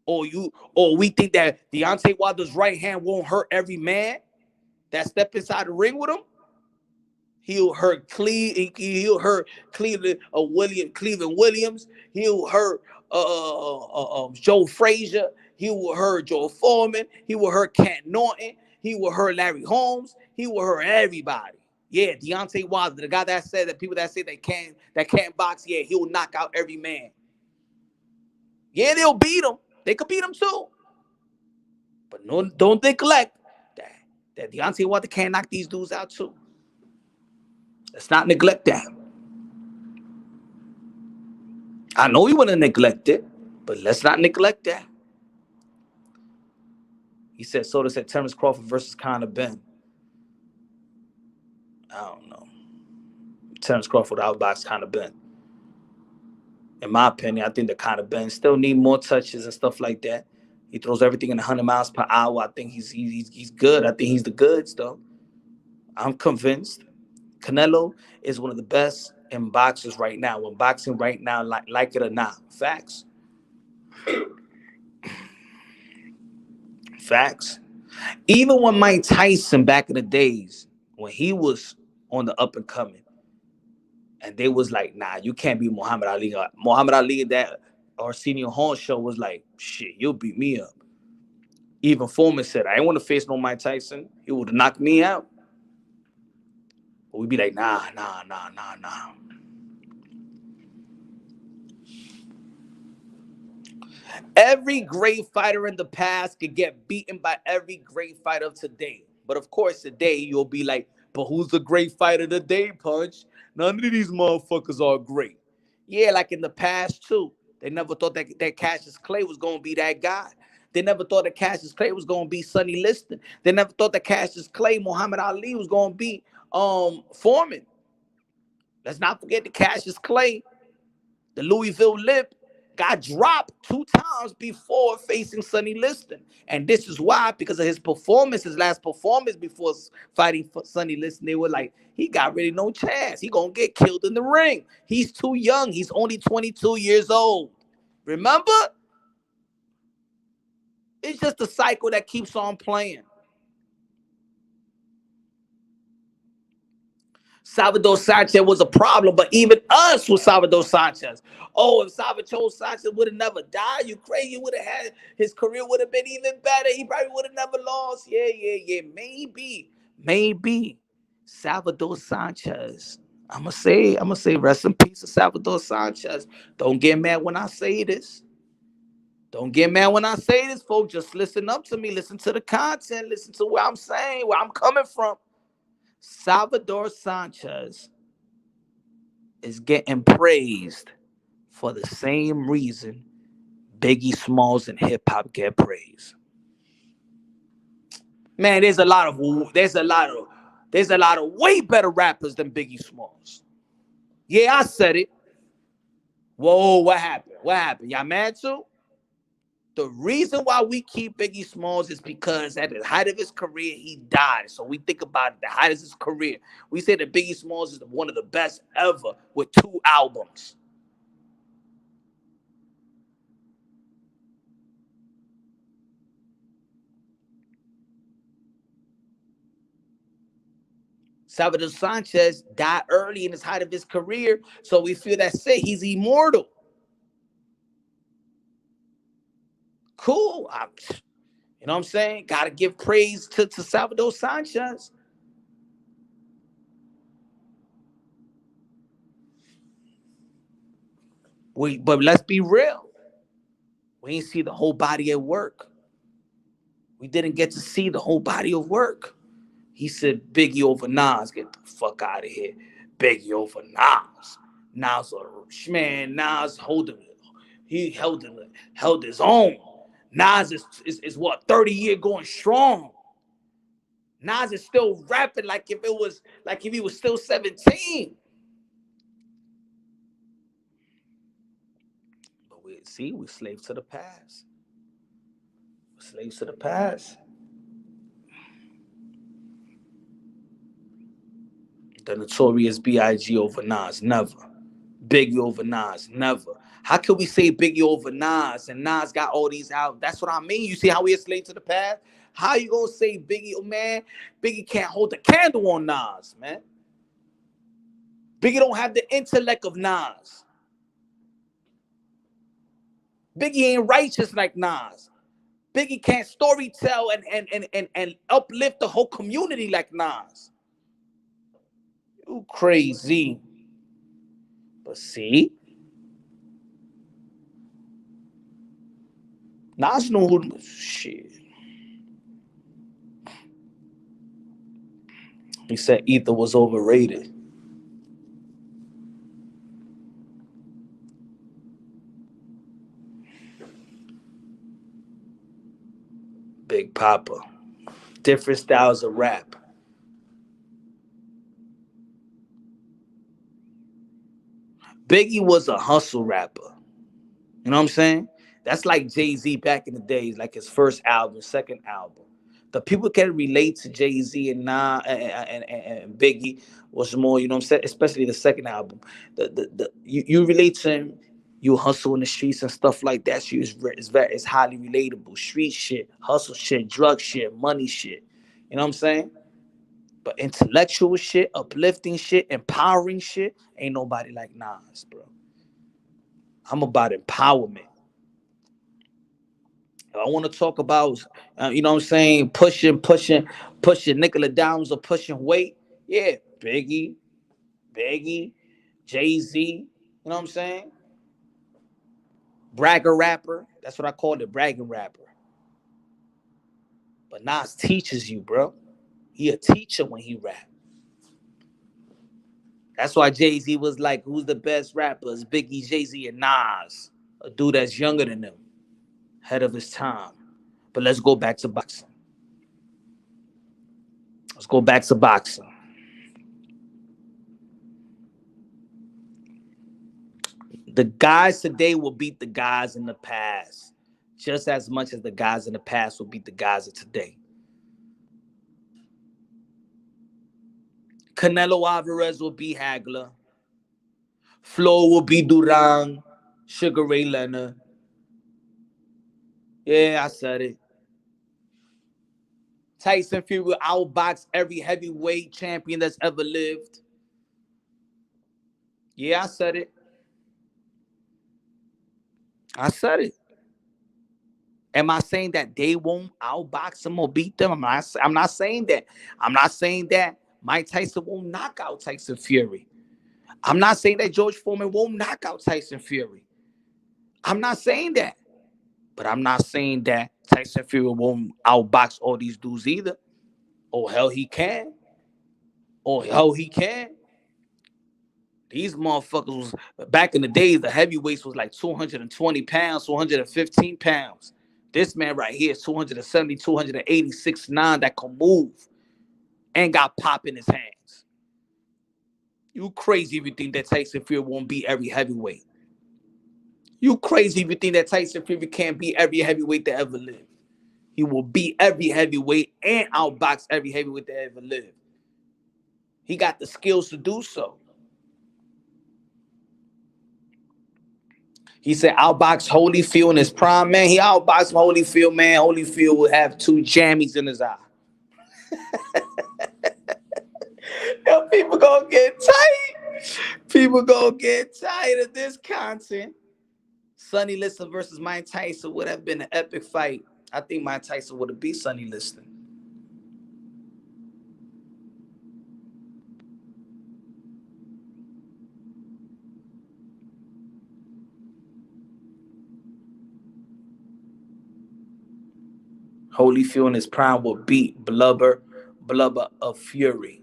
Or we think that Deontay Wilder's right hand won't hurt every man that step inside the ring with him? He'll hurt He'll hurt Cleveland Williams. He'll hurt Joe Frazier. He will hurt Joe Foreman. He will hurt Kent Norton. He will hurt Larry Holmes. He will hurt everybody. Yeah, Deontay Wilder, the guy that said that people that say they can't box, yeah, he'll knock out every man. Yeah, they'll beat him. They could beat him too. But no, don't neglect that Deontay Wilder can't knock these dudes out too. Let's not neglect that. I know you want to neglect it, but let's not neglect that. He said, so to said Terrence Crawford versus Conor Benn. I don't know. Terrence Crawford outboxed Conor Benn. In my opinion, I think that Conor Benn still need more touches and stuff like that. He throws everything in 100 miles per hour. I think he's good. I think he's the goods, though. I'm convinced. Canelo is one of the best in boxers right now. In boxing right now, like it or not. Facts. Facts. Even when Mike Tyson back in the days, when he was on the up and coming, and they was like, nah, you can't beat Muhammad Ali. Muhammad Ali, that Arsenio Hall show was like, shit, you'll beat me up. Even Foreman said, I ain't want to face no Mike Tyson. He would have knocked me out. But we'd be like, nah. Every great fighter in the past could get beaten by every great fighter of today. But of course, today you'll be like, but who's the great fighter today, Punch? None of these motherfuckers are great. Yeah, like in the past, too. They never thought that Cassius Clay was going to be that guy. They never thought that Cassius Clay was going to be Sonny Liston. They never thought that Cassius Clay, Muhammad Ali, was going to be Foreman. Let's not forget the Cassius Clay, the Louisville Lip, got dropped 2 times before facing Sonny Liston. And this is why, because of his performance, his last performance before fighting for Sonny Liston, they were like, he got really no chance. He going to get killed in the ring. He's too young. He's only 22 years old. Remember? It's just a cycle that keeps on playing. Salvador Sanchez was a problem, but even us with Salvador Sanchez. Oh, if Salvador Sanchez would have never died, you crazy, would have had his career would have been even better. He probably would have never lost. Yeah. Maybe. Salvador Sanchez. I'ma say rest in peace to Salvador Sanchez. Don't get mad when I say this. Don't get mad when I say this, folks. Just listen up to me. Listen to the content. Listen to what I'm saying, where I'm coming from. Salvador Sanchez is getting praised for the same reason Biggie Smalls and hip hop get praised. Man, there's a lot of way better rappers than Biggie Smalls. Yeah, I said it. Whoa, what happened? Y'all mad too? The reason why we keep Biggie Smalls is because at the height of his career, he died. So we think about it, the height of his career. We say that Biggie Smalls is one of the best ever with 2 albums. Salvador Sanchez died early in his height of his career. So we feel that's it. He's immortal. Cool. You know what I'm saying? Got to give praise to Salvador Sanchez. But let's be real. We ain't see the whole body of work. We didn't get to see the whole body of work. He said Biggie over Nas. Get the fuck out of here. Biggie over Nas. Nas holding it. He held his own. Nas is what, 30 years going strong. Nas is still rapping like if he was still 17. But we slave to the past. Slaves to the past. The notorious B.I.G. over Nas, never. Biggie over Nas, never. How can we say Biggie over Nas and Nas got all these out? That's what I mean. You see how we a slave to the past? How you gonna say Biggie, oh man? Biggie can't hold the candle on Nas, man. Biggie don't have the intellect of Nas. Biggie ain't righteous like Nas. Biggie can't storytell and uplift the whole community like Nas. You crazy. But see, Nas know who shit. He said Ether was overrated. Big Papa. Different styles of rap. Biggie was a hustle rapper. You know what I'm saying? That's like Jay-Z back in the days, like his first album, second album. The people can relate to Jay-Z and and Biggie was more, you know what I'm saying? Especially the second album. You relate to him, you hustle in the streets and stuff like that. So it's highly relatable. Street shit, hustle shit, drug shit, money shit. You know what I'm saying? But intellectual shit, uplifting shit, empowering shit, ain't nobody like Nas, bro. I'm about empowerment. I want to talk about, you know what I'm saying, pushing nickel and dimes or pushing weight. Yeah, Biggie, Jay-Z, you know what I'm saying? Bragger rapper. That's what I call it, bragging rapper. But Nas teaches you, bro. He a teacher when he rap. That's why Jay-Z was like, who's the best rappers? Biggie, Jay-Z, and Nas. A dude that's younger than them, ahead of his time. But let's go back to boxing. Let's go back to boxing. The guys today will beat the guys in the past just as much as the guys in the past will beat the guys of today. Canelo Alvarez will beat Hagler. Flo will beat Duran. Sugar Ray Leonard. Yeah, I said it. Tyson Fury will outbox every heavyweight champion that's ever lived. Yeah, I said it. I said it. Am I saying that they won't outbox them or beat them? I'm not saying that. I'm not saying that Mike Tyson won't knock out Tyson Fury. I'm not saying that George Foreman won't knock out Tyson Fury. I'm not saying that. But I'm not saying that Tyson Fury won't outbox all these dudes either. Oh, hell, he can. Oh, hell, he can. These motherfuckers was, back in the days, the heavyweights was like 220 pounds, 215 pounds. This man right here is 270, 286, 9 that can move and got pop in his hands. You crazy if you think that Tyson Fury won't beat every heavyweight. You crazy if you think that Tyson Fury can't beat every heavyweight that ever lived. He will beat every heavyweight and outbox every heavyweight that ever lived. He got the skills to do so. He said outbox Holyfield in his prime, man. He outboxed Holyfield, man. Holyfield would have 2 jammies in his eye. Yo, people gonna get tight. People gonna get tired of this content. Sonny Liston versus Mike Tyson would have been an epic fight. I think Mike Tyson would have beat Sonny Liston. Holyfield in his prime would beat Blubber of Fury.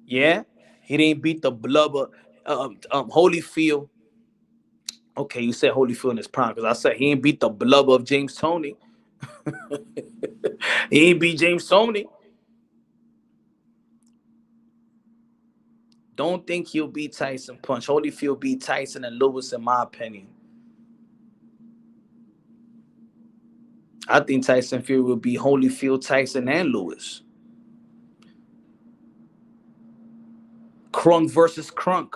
Yeah, he didn't beat the Blubber Holyfield. Okay, you said Holyfield in his prime because I said he ain't beat the Blubber of James Toney. He ain't beat James Toney. Don't think he'll beat Tyson Punch. Holyfield beat Tyson and Lewis, in my opinion. I think Tyson Fury will be Holyfield, Tyson, and Lewis. Crunk versus Crunk.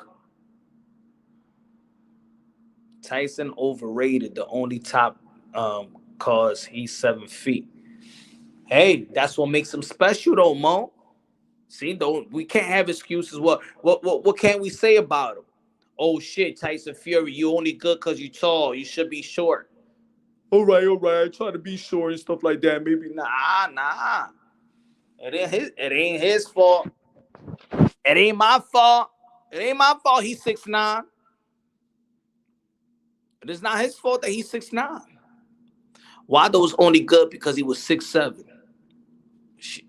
Tyson overrated. The only top cause he's 7 feet. Hey, that's what makes him special, though, Mo. See, don't we can't have excuses. What can we say about him? Oh shit, Tyson Fury, you only good because you tall. You should be short. All right. Try to be short and stuff like that. Maybe nah. It ain't his fault. It ain't my fault. It ain't my fault. He's 6'9". It is not his fault that he's 6'9". Wado was only good because he was 6'7".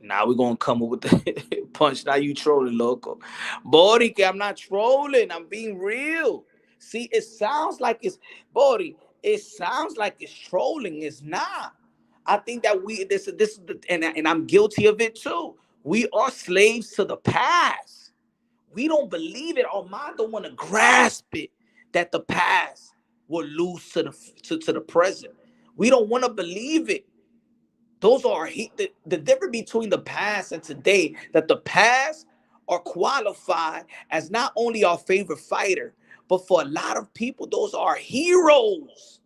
Now we're gonna come up with the punch. Now you trolling, loco. Body, I'm not trolling. I'm being real. See, it sounds like it's body. It sounds like it's trolling. It's not. I think that this is the, and I'm guilty of it too. We are slaves to the past. We don't believe it. Our mind don't want to grasp it that the past will lose to the present. We don't want to believe it. Those are the difference between the past and today, that the past are qualified as not only our favorite fighter, but for a lot of people, those are heroes.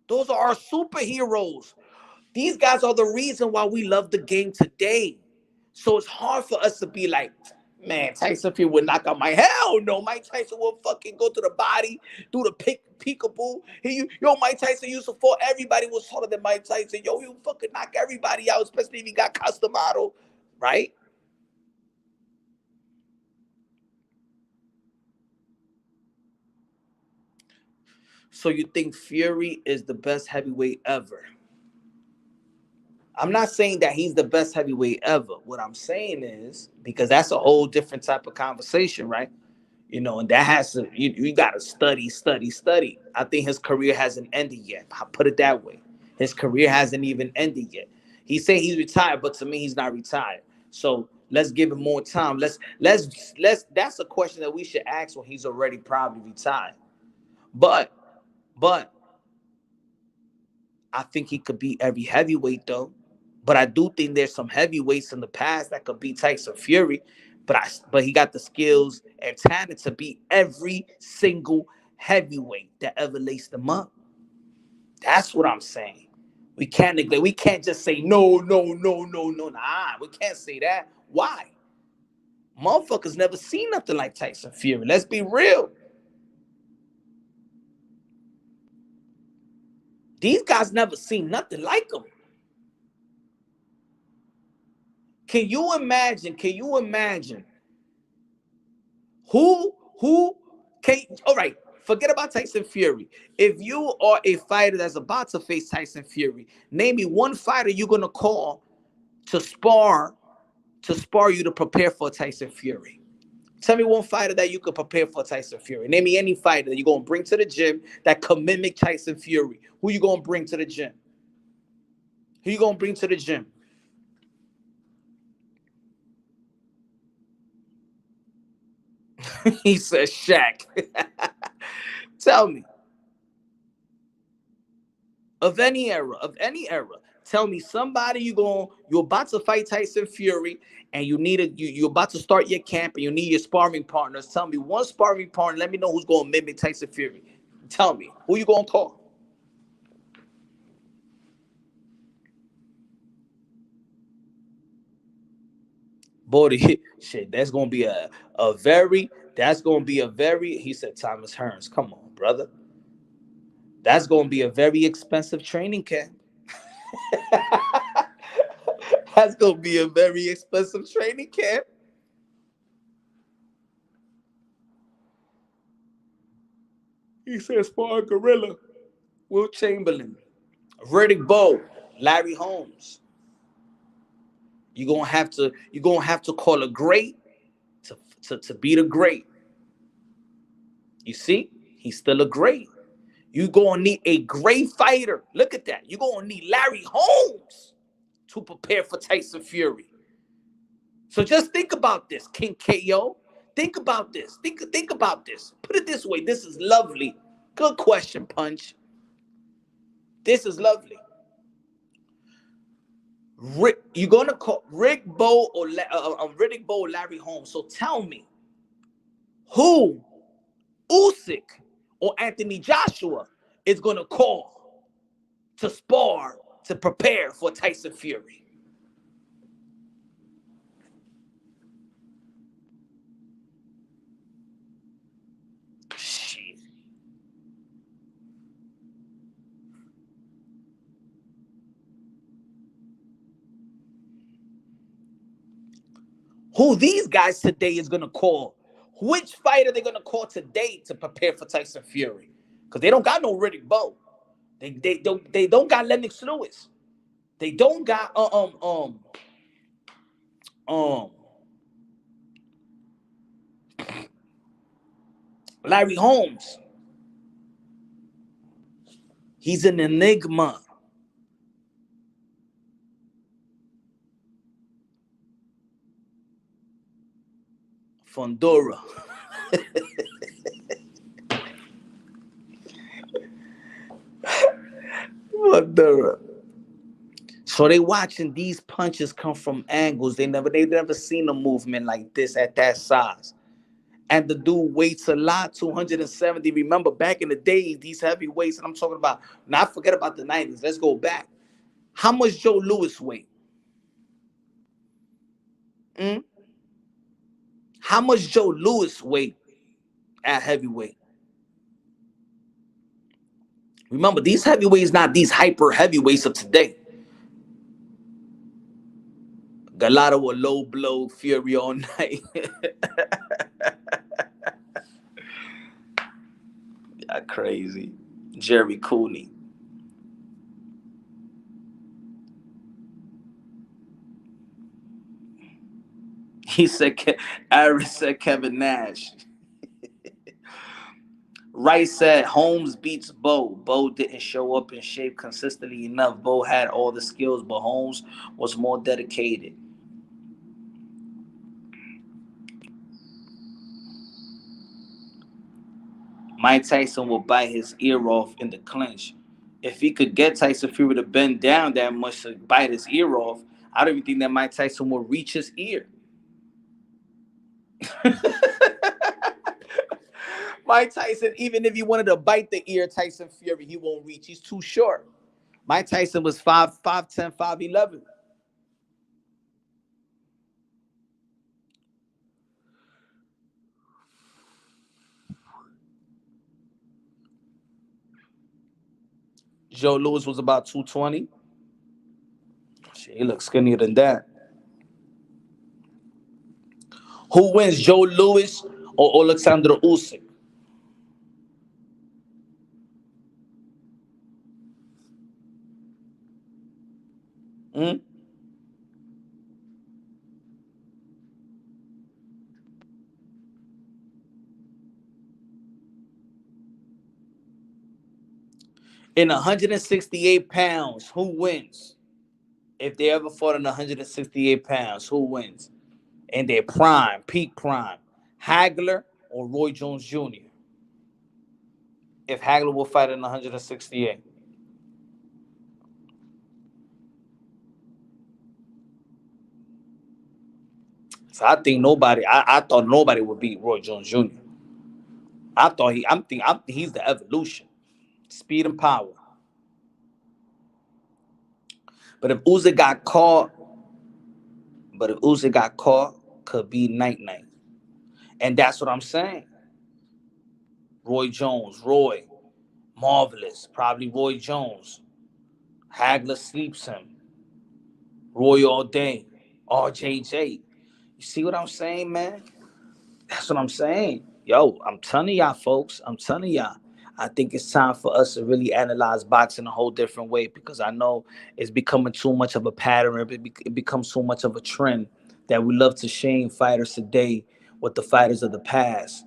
Those are our superheroes. These guys are the reason why we love the game today. So it's hard for us to be like, man, Tyson Fury would knock out my hell no. Mike Tyson will fucking go to the body, do the peekaboo. Mike Tyson used to fall. Everybody was taller than Mike Tyson. Yo, he fucking knock everybody out, especially if he got customado, right? So you think Fury is the best heavyweight ever? I'm not saying that he's the best heavyweight ever. What I'm saying is, because that's a whole different type of conversation, right? And that has to, you got to study. I think his career hasn't ended yet. I put it that way. His career hasn't even ended yet. He said he's retired, but to me, he's not retired. So let's give him more time. That's a question that we should ask when he's already probably retired. But I think he could beat every heavyweight though. But I do think there's some heavyweights in the past that could beat Tyson Fury. But he got the skills and talent to beat every single heavyweight that ever laced him up. That's what I'm saying. We can't neglect. We can't just say no. Nah, we can't say that. Why? Motherfuckers never seen nothing like Tyson Fury. Let's be real. These guys never seen nothing like him. Can you imagine who can, all right, forget about Tyson Fury. If you are a fighter that's about to face Tyson Fury, name me one fighter you're gonna call to spar you to prepare for Tyson Fury. Tell me one fighter that you could prepare for Tyson Fury. Name me any fighter that you're gonna bring to the gym that could mimic Tyson Fury. Who you gonna bring to the gym? Who you gonna bring to the gym? He said Shaq. Tell me. Of any era. Tell me somebody you're about to fight Tyson Fury and you're about to start your camp and you need your sparring partners. Tell me one sparring partner. Let me know who's going to mimic Tyson Fury. Tell me. Who you going to call? Boy, shit, that's going to be a very, he said Thomas Hearns. Come on, brother. That's going to be a very expensive training camp. That's going to be a very expensive training camp. He says Spar Gorilla, Will Chamberlain, Riddick Bowe, Larry Holmes. You're gonna have to call a great to beat a great. You see, he's still a great. You're gonna need a great fighter. Look at that. You're gonna need Larry Holmes to prepare for Tyson Fury. So just think about this, King KO. Think about this. Think about this. Put it this way. This is lovely. Good question, Punch. This is lovely. You're gonna call Rick Bowe or Riddick Bowe, Larry Holmes. So tell me, who Usyk or Anthony Joshua is gonna call to spar to prepare for Tyson Fury? Shit. Who these guys today is gonna call? Which fight are they gonna call today to prepare for Tyson Fury? Because they don't got no Riddick Bowe. They don't got Lennox Lewis. They don't got um Larry Holmes. He's an enigma. Fondora. Fondora. So they watching these punches come from angles. They never seen a movement like this at that size. And the dude weights a lot, 270. Remember back in the days, these heavyweights, and I'm talking about, now forget about the 90s. Let's go back. How much Joe Louis weigh? Mm? How much Joe Louis weigh at heavyweight? Remember, these heavyweights not these hyper heavyweights of today. Gallardo will low blow Fury all night. Yeah, crazy. Jerry Cooney. He said, Ariel said Kevin Nash. Rice said Holmes beats Bowe. Bowe didn't show up in shape consistently enough. Bowe had all the skills, but Holmes was more dedicated. Mike Tyson will bite his ear off in the clinch. If he could get Tyson Fury to bend down that much to bite his ear off, I don't even think that Mike Tyson will reach his ear. Mike Tyson, even if he wanted to bite the ear, Tyson Fury, he won't reach. He's too short. Mike Tyson was 5'10", 5'11". Joe Louis was about 220. Shit, he looks skinnier than that. Who wins, Joe Louis or Alexander Usyk? Hmm? In 168 pounds, who wins? If they ever fought in 168 pounds, who wins? In their prime, peak prime, Hagler or Roy Jones Jr.? If Hagler will fight in 168. So I thought nobody would beat Roy Jones Jr. I'm he's the evolution. Speed and power. But if Usyk got caught, could be night night. And that's what I'm saying. Roy, marvelous. Probably Roy Jones. Hagler sleeps him. Roy all day. RJJ. You see what I'm saying, man? That's what I'm saying. Yo, I'm telling y'all, folks. I'm telling y'all. I think it's time for us to really analyze boxing a whole different way because I know it's becoming too much of a pattern. It becomes so much of a trend that we love to shame fighters today with the fighters of the past.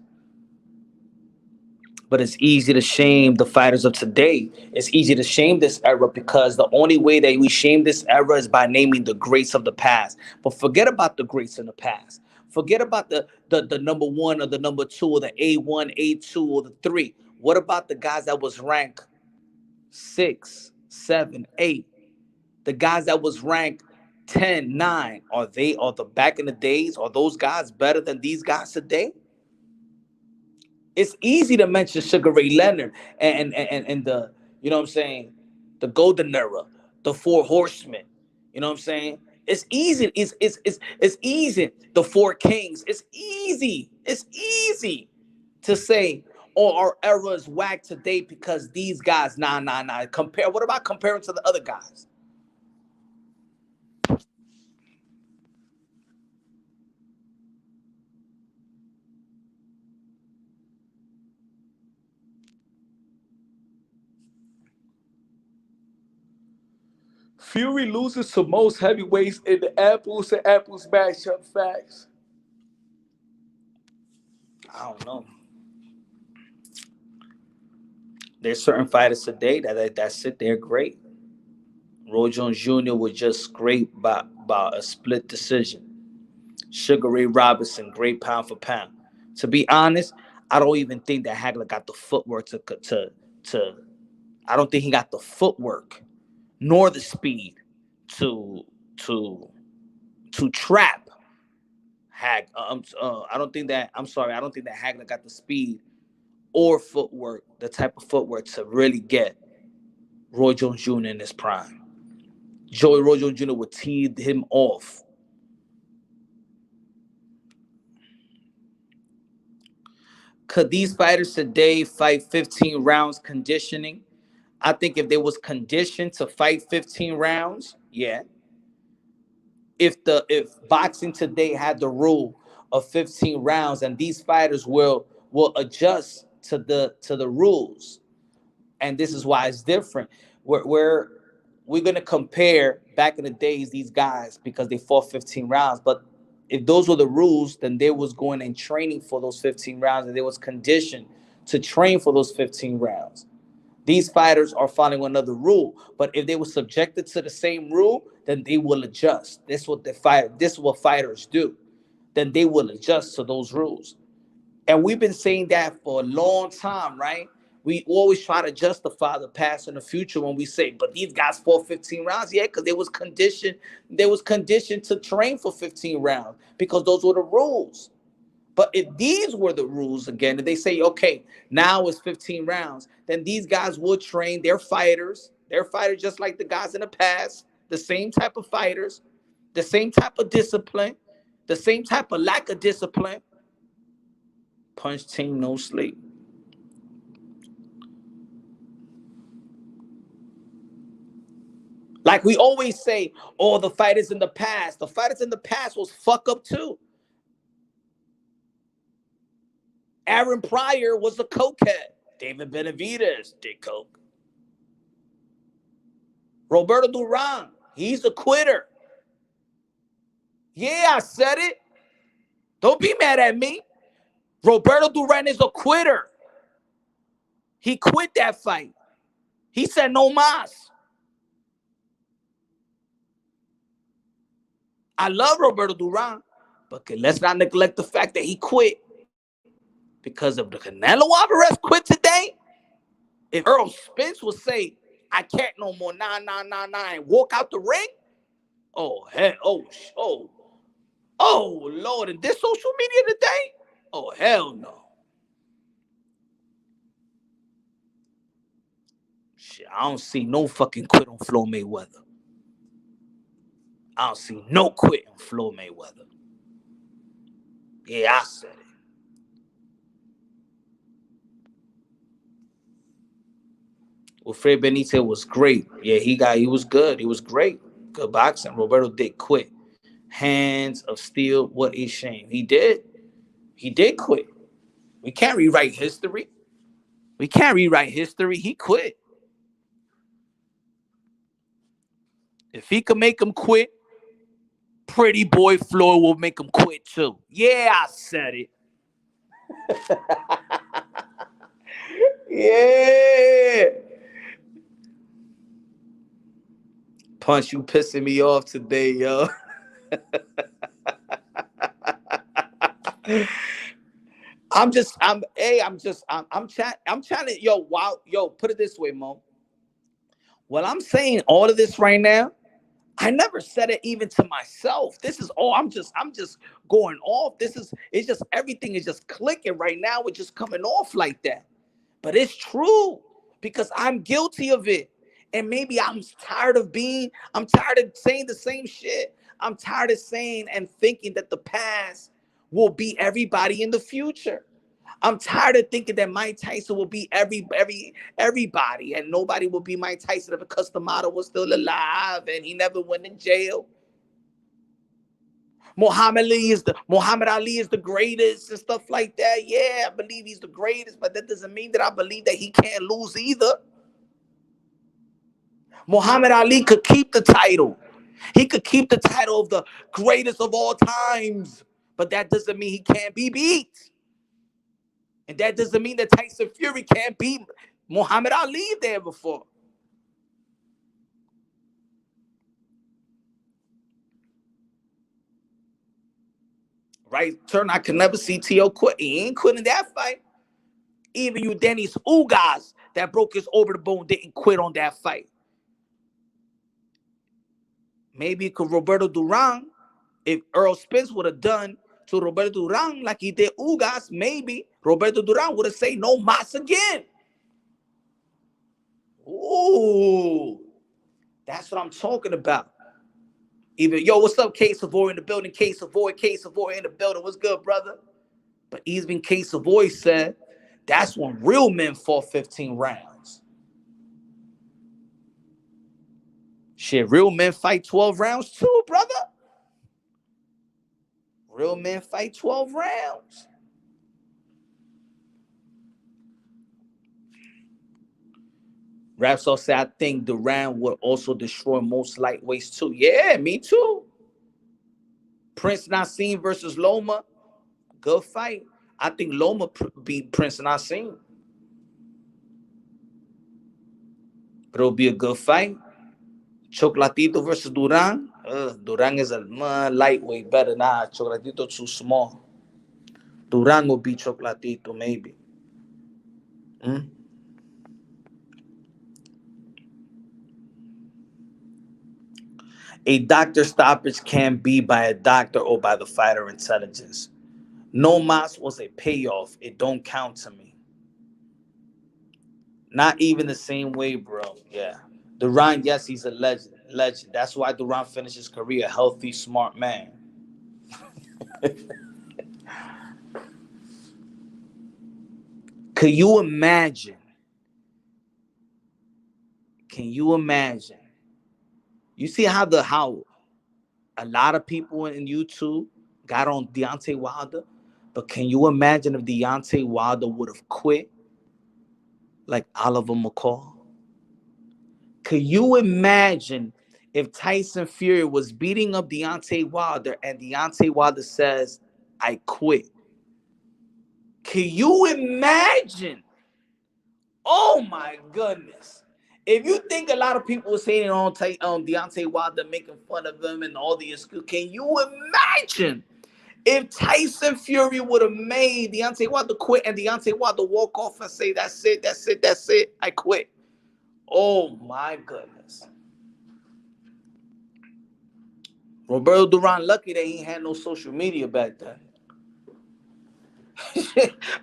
But it's easy to shame the fighters of today. It's easy to shame this era because the only way that we shame this era is by naming the greats of the past. But forget about the greats in the past. Forget about the number one or the number two or the A1, A2 or the three. What about the guys that was ranked 6, 7, 8? The guys that was ranked 10, 9. Are the back in the days, are those guys better than these guys today? It's easy to mention Sugar Ray Leonard and the, you know what I'm saying, the Golden Era, the Four Horsemen. You know what I'm saying? It's easy. It's easy. The Four Kings. It's easy. It's easy to say, oh, our era is whack today because these guys, nah. Compare. What about comparing to the other guys? Fury loses to most heavyweights in the apples to apples matchup. Facts. I don't know. There's certain fighters today that sit there great. Roy Jones Jr. was just great by a split decision. Sugar Ray Robinson, great pound for pound. To be honest, I don't even think that Hagler got the footwork to. I don't think he got the footwork nor the speed to to to trap I don't think that. I'm sorry. I don't think that Hagler got the speed or footwork, the type of footwork to really get Roy Jones Jr. in his prime. Roy Jones Jr. would tee him off. Could these fighters today fight 15 rounds conditioning? I think if they was conditioned to fight 15 rounds, yeah. If boxing today had the rule of 15 rounds and these fighters will adjust to the rules, and this is why it's different. We're gonna compare back in the days these guys because they fought 15 rounds, but if those were the rules, then they was going and training for those 15 rounds, and they was conditioned to train for those 15 rounds. These fighters are following another rule, but if they were subjected to the same rule, then they will adjust. This is what fighters do. Then they will adjust to those rules. And we've been saying that for a long time, right? We always try to justify the past and the future when we say, but these guys fought 15 rounds. Yeah, because they was conditioned to train for 15 rounds because those were the rules. But if these were the rules again, if they say, okay, now it's 15 rounds, then these guys will train their fighters. They're fighters just like the guys in the past, the same type of fighters, the same type of discipline, the same type of lack of discipline. Punch team, no sleep. Like we always say, oh, the fighters in the past was fuck up too. Aaron Pryor was a cokehead. David Benavidez did coke. Roberto Duran, he's a quitter. Yeah, I said it. Don't be mad at me. Roberto Duran is a quitter. He quit that fight. He said no mas. I love Roberto Duran, but let's not neglect the fact that he quit. Because if the Canelo Alvarez quit today, if Errol Spence would say, I can't no more, nah, and walk out the ring, oh, hell, oh, Lord, in this social media today, oh, hell no. Shit, I don't see no fucking quit on Floyd Mayweather. I don't see no quit on Floyd Mayweather. Yeah, I said it. Well, Fred Benitez was great. Yeah, he was good. He was great. Good boxing. Roberto did quit. Hands of steel. What a shame. He did. He did quit. We can't rewrite history. We can't rewrite history. He quit. If he could make him quit, pretty boy Floyd will make him quit too. Yeah, I said it. Yeah. Punch, you pissing me off today, yo. I'm trying to, wow, yo, put it this way, Mo. Well, I'm saying all of this right now, I never said it even to myself. This is all I'm just going off. It's just everything is just clicking right now. It's just coming off like that. But it's true because I'm guilty of it. And maybe I'm tired of saying the same shit. I'm tired of saying and thinking that the past will be everybody in the future. I'm tired of thinking that Mike Tyson will be everybody, and nobody will be Mike Tyson if Cus D'Amato was still alive and he never went in jail. Muhammad Ali is the greatest and stuff like that. Yeah, I believe he's the greatest, but that doesn't mean that I believe that he can't lose either. Muhammad Ali could keep the title. He could keep the title of the greatest of all times, but that doesn't mean he can't be beat. And that doesn't mean that Tyson Fury can't beat Muhammad Ali there before. Right? Turn, I could never see T.O. quit. He ain't quitting that fight. Even you Dennis Ugas that broke his over the bone didn't quit on that fight. Maybe because Roberto Duran, if Errol Spence would have done to Roberto Duran like he did Ugas, maybe Roberto Duran would have said no mas again. Ooh, that's what I'm talking about. Even, yo, what's up, K Savoy in the building? K Savoy in the building. What's good, brother? But even K Savoy said that's when real men fought 15 rounds. Shit, real men fight 12 rounds too, brother. Real men fight 12 rounds. Rapsol said, I think Duran would also destroy most lightweights too. Yeah, me too. Prince Nassim versus Loma. Good fight. I think Loma beat Prince Nassim. But it'll be a good fight. Chocolatito versus Duran. Duran is a lightweight better. Nah, Chocolatito too small. Duran will beat Chocolatito, maybe. A doctor stoppage can be by a doctor or by the fighter intelligence. No mas was a payoff. It don't count to me. Not even the same way, bro. Yeah. Duran, yes, he's a legend. Legend. That's why Duran finished his career a healthy, smart man. Could you imagine? Can you imagine? You see how a lot of people in YouTube got on Deontay Wilder, but can you imagine if Deontay Wilder would have quit like Oliver McCall? Could you imagine if Tyson Fury was beating up Deontay Wilder and Deontay Wilder says, I quit? Can you imagine? Oh my goodness. If you think a lot of people were saying on Deontay Wilder, making fun of him and all the excuses, can you imagine if Tyson Fury would have made Deontay Wilder quit and Deontay Wilder walk off and say, that's it, I quit? Oh my goodness. Roberto Duran lucky that he had no social media back then.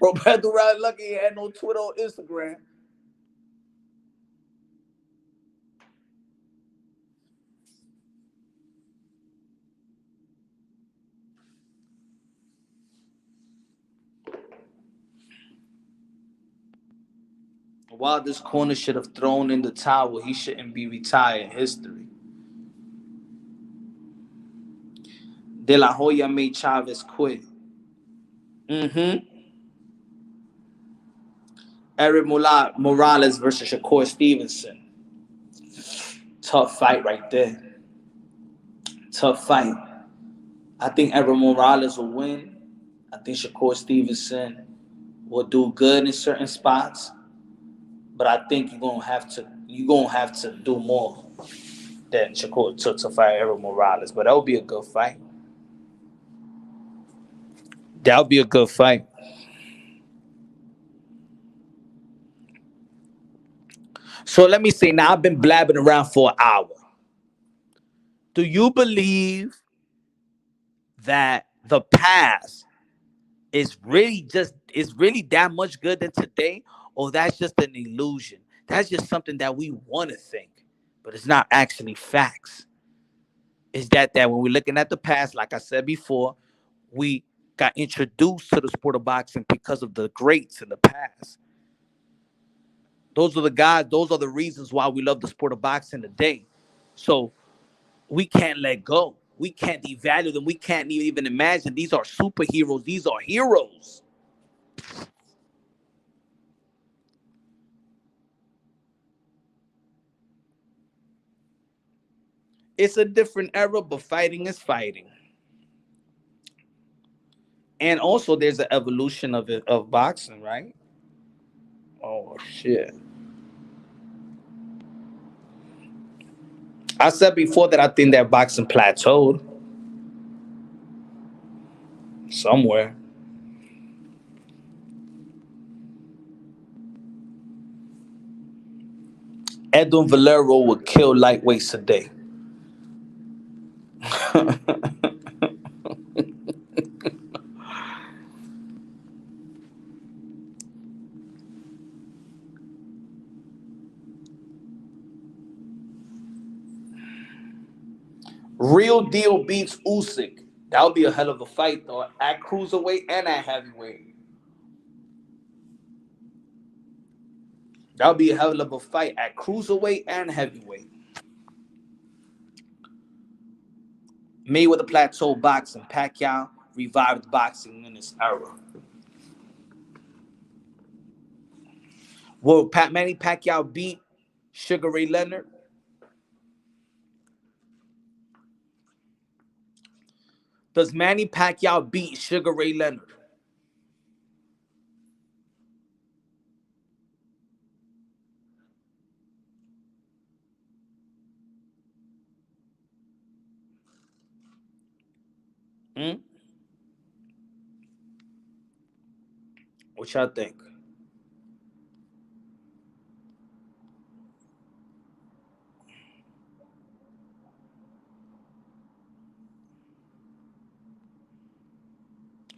Roberto Duran lucky he had no Twitter or Instagram. Wilder's corner should have thrown in the towel. He shouldn't be retired. History. De La Hoya made Chavez quit. Eric Morales versus Shakur Stevenson. Tough fight right there. Tough fight. I think Errol Morales will win. I think Shakur Stevenson will do good in certain spots, but I think you're gonna have to do more than Shakur to fight Errol Morales. But that would be a good fight. That would be a good fight. So let me say now, I've been blabbing around for an hour. Do you believe that the past is really that much good than today, or that's just an illusion? That's just something that we want to think, but it's not actually facts. Is that when we're looking at the past, like I said before, we got introduced to the sport of boxing because of the greats in the past. Those are the guys, those are the reasons why we love the sport of boxing today. So we can't let go. We can't devalue them. We can't even imagine these are superheroes. These are heroes. It's a different era, but fighting is fighting. And also there's an evolution of it of boxing, right? Oh shit. I said before that I think that boxing plateaued somewhere. Edwin Valero would kill lightweights today. Real deal beats Usyk. That would be a hell of a fight, though, at cruiserweight and at heavyweight. That would be a hell of a fight at cruiserweight and heavyweight. Mayweather plateau boxing. Pacquiao revived boxing in this era. Will Manny Pacquiao beat Sugar Ray Leonard? Does Manny Pacquiao beat Sugar Ray Leonard? Hmm? What y'all think?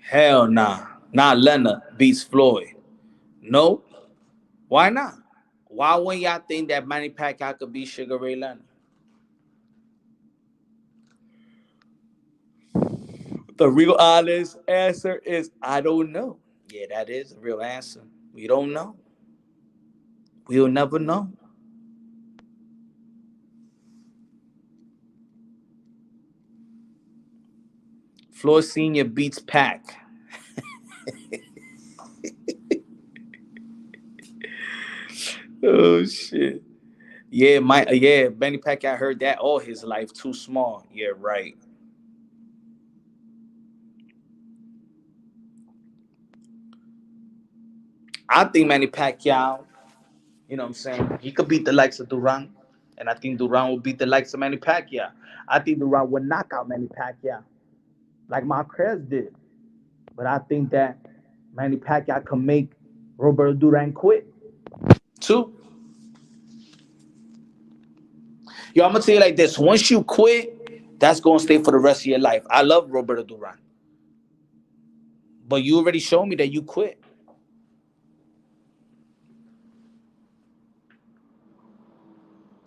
Hell nah. Not Leonard beats Floyd. No. Why not? Why wouldn't y'all think that Manny Pacquiao could beat Sugar Ray Leonard? The real honest answer is I don't know. Yeah, that is the real answer. We don't know. We'll never know. Floyd Senior beats Pac. Oh shit. Yeah, Manny Pacquiao heard that all his life. Too small. Yeah, right. I think Manny Pacquiao, you know what I'm saying, he could beat the likes of Duran. And I think Duran will beat the likes of Manny Pacquiao. I think Duran would knock out Manny Pacquiao, like Marquez did. But I think that Manny Pacquiao can make Roberto Duran quit. Too. Yo, I'm gonna tell you like this. Once you quit, that's gonna stay for the rest of your life. I love Roberto Duran. But you already showed me that you quit.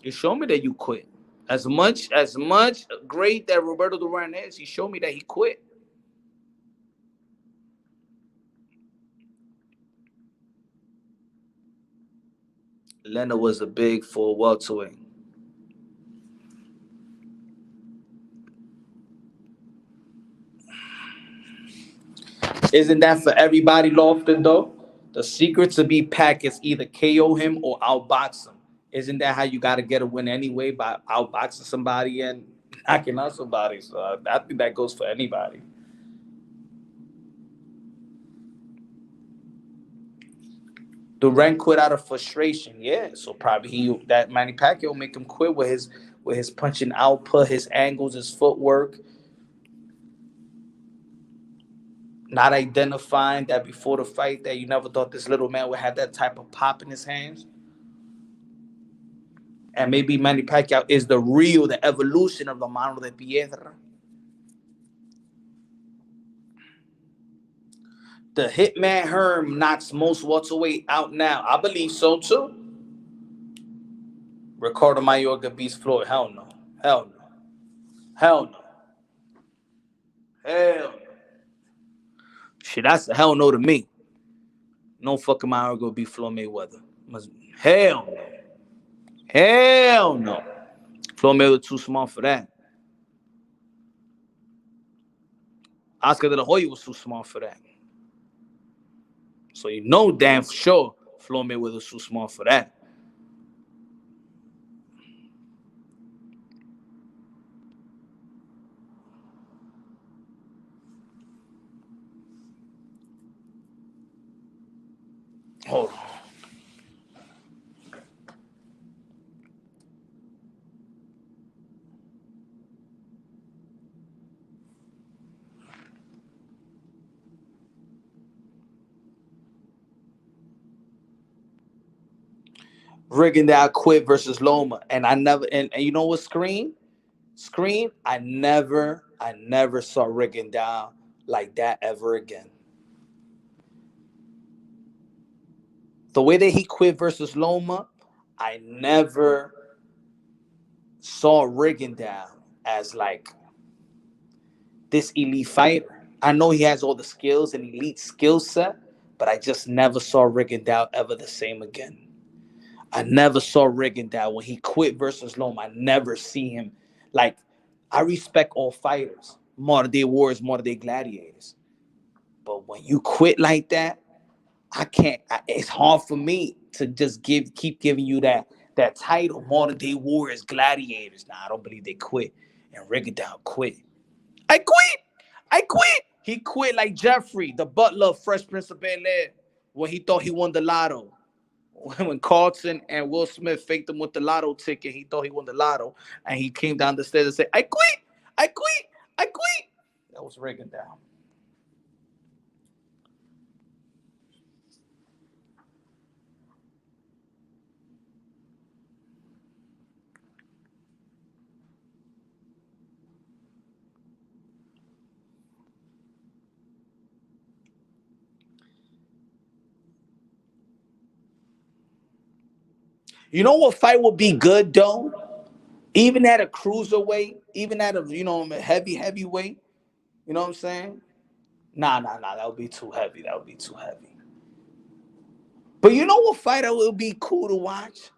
You showed me that you quit. As much great that Roberto Duran is, he showed me that he quit. Leonard was a big full welterweight. Isn't that for everybody, Lofton, though? The secret to be Pac is either KO him or outbox him. Isn't that how you got to get a win anyway, by outboxing somebody and knocking out somebody? So I think that goes for anybody. Durant quit out of frustration, yeah. So probably that Manny Pacquiao make him quit with his punching output, his angles, his footwork, not identifying that before the fight that you never thought this little man would have that type of pop in his hands. And maybe Manny Pacquiao is the evolution of the Mano de Piedra. The Hitman Herm knocks most welterweight out now. I believe so too. Ricardo Mayorga beats Floyd. Hell no. Hell no. Hell no. Hell no. Shit, that's a hell no to me. No fucking Mayorga beat Floyd Mayweather. Hell no. Hell no. Floyd Mayweather too small for that. Oscar de la Hoya was too small for that. So you know damn for sure Floyd Mayweather was too small for that. Hold on. Rigondeaux quit versus Loma, and I never and you know what scream? I never saw Rigondeaux like that ever again. The way that he quit versus Loma, I never saw Rigondeaux as like this elite fighter. I know he has all the skills and elite skill set, but I just never saw Rigondeaux ever the same again. I never saw Rigondeaux when he quit versus Loma. I never see him. Like, I respect all fighters, modern day warriors, modern day gladiators. But when you quit like that, I can't. It's hard for me to just keep giving you that title, modern day warriors, gladiators. Nah, I don't believe they quit. And Rigondeaux quit. I quit. He quit like Jeffrey, the butler of Fresh Prince of Bel-Air, when he thought he won the lotto. When Carlton and Will Smith faked him with the lotto ticket, he thought he won the lotto, and he came down the stairs and said, I quit. That was Rigondeaux. You know what fight would be good, though? Even at a cruiserweight, even at a heavyweight, you know what I'm saying? Nah, that would be too heavy. But you know what fight that would be cool to watch?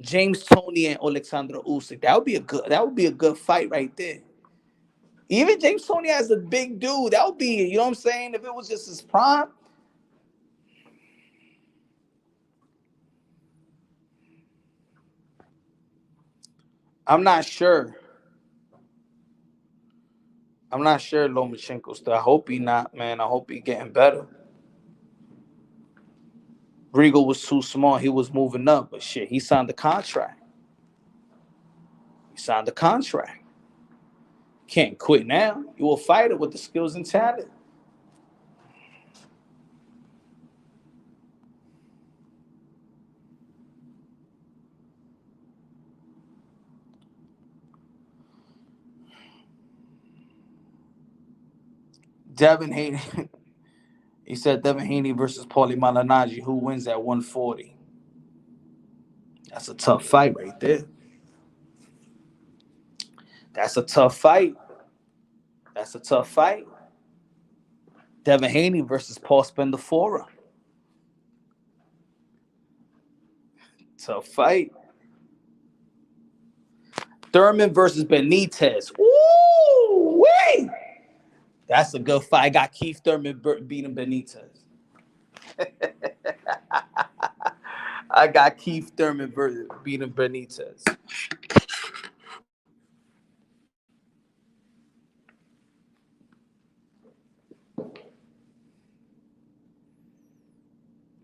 James Toney and Alexander Usyk. That would be a good fight right there. Even James Toney as a big dude, that would be, you know what I'm saying? If it was just his prime. I'm not sure Lomachenko still. I hope he not, man. I hope he getting better. Regal was too small. He was moving up, but shit, he signed the contract. Can't quit now. You will fight it with the skills and talent. Devin Haney. He said Devin Haney versus Paulie Malignaggi. Who wins at 140? That's a tough fight right there. That's a tough fight. Devin Haney versus Paul Spendafora. Tough fight. Thurman versus Benitez. Ooh, wait. That's a good fight. I got Keith Thurman beating Benitez. I got Keith Thurman beating Benitez.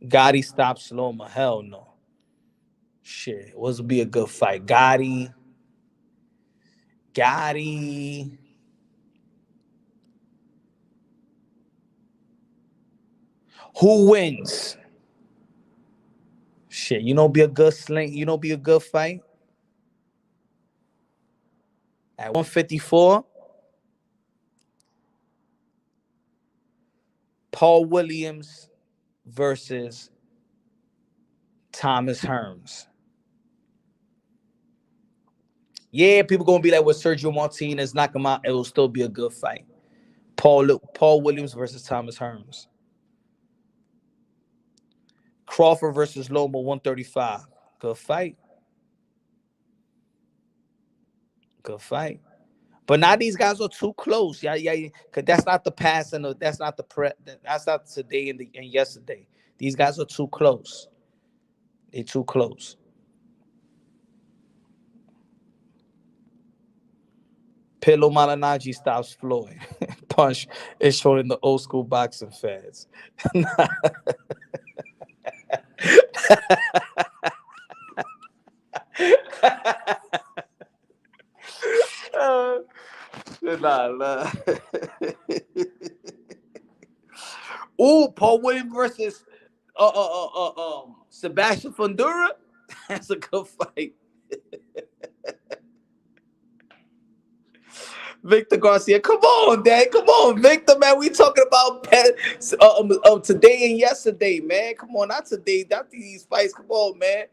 Gotti stops Loma. Hell no. Shit, it was be a good fight. Gotti. Who wins? Shit, be a good sling. Be a good fight. At 154, Paul Williams versus Thomas Hearns. Yeah, people gonna be like, with Sergio Martinez knock him out, it will still be a good fight. Paul Williams versus Thomas Hearns. Crawford versus Loma, 135. Good fight. Good fight. But now these guys are too close. Yeah, because that's not the past and that's not that's not today and yesterday. These guys are too close. They're too close. Pelo Malignaggi stops Floyd. Punch is showing the old school boxing fans. Nah. Ooh, Paul Williams versus Sebastian Fundura. That's a good fight. Victor Garcia, come on, Dad, come on, Victor, man. We talking about today and yesterday, man. Come on, not today, not these fights. Come on, man.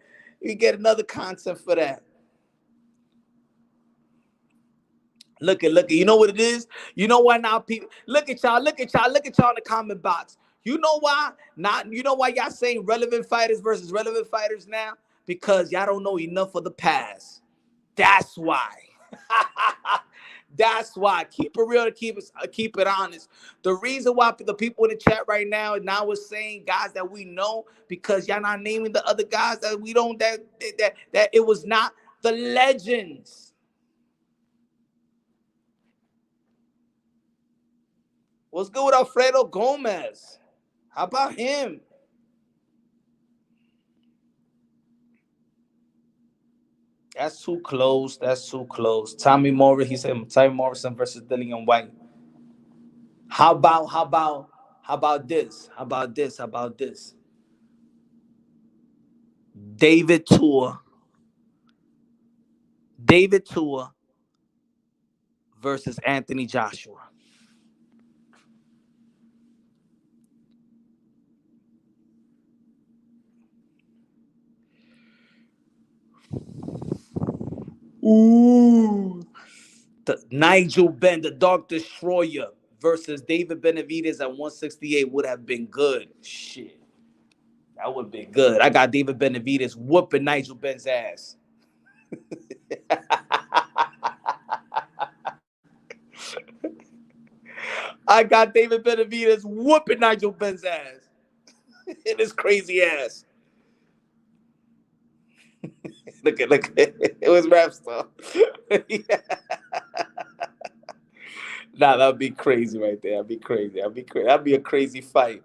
You get another content for that. Look at. You know what it is? You know why now, people? Look at y'all in the comment box. You know why? You know why y'all saying relevant fighters versus relevant fighters now? Because y'all don't know enough of the past. That's why. That's why. Keep it real, keep it honest. The reason why the people in the chat right now is saying guys that we know, because y'all not naming the other guys that we don't, that it was not the legends. What's good with Alfredo Gomez? How about him? That's too close. Tommy Morris, he said Tommy Morrison versus Dillian White. How about this? David Tua versus Anthony Joshua. Ooh. Nigel Benn, the Dark Destroyer, versus David Benavidez at 168 would have been good. Shit. That would be good. I got David Benavidez whooping Nigel Benn's ass. I got David Benavidez whooping Nigel Benn's ass. In his crazy ass. Look at it was rap stuff. Nah, that'd be crazy right there. That'd be crazy. That'd be a crazy fight.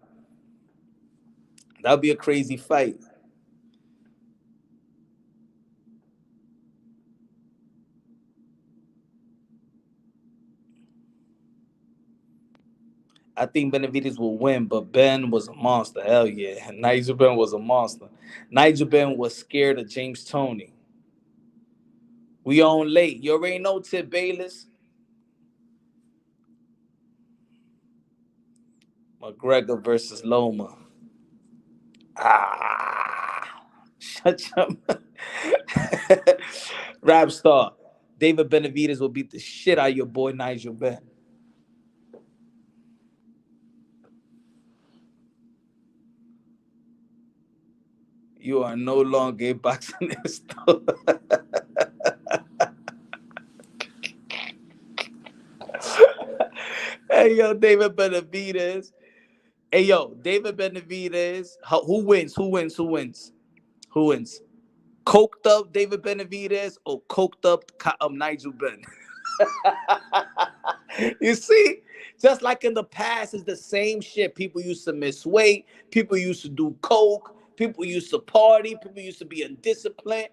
I think Benavidez will win, but Ben was a monster. Hell yeah. Nigel Benn was a monster. Nigel Benn was scared of James Toney. We on late. You already know Tip Bayless. McGregor versus Loma. Shut up. Rap star. David Benavidez will beat the shit out of your boy Nigel Benn. You are no longer a boxingist. Hey, yo, David Benavidez. Hey, yo, David Benavidez. Who wins? Coked up David Benavidez or coked up Nigel Benn? You see? Just like in the past, it's the same shit. People used to miss weight. People used to do coke. People used to party. People used to be indisciplined.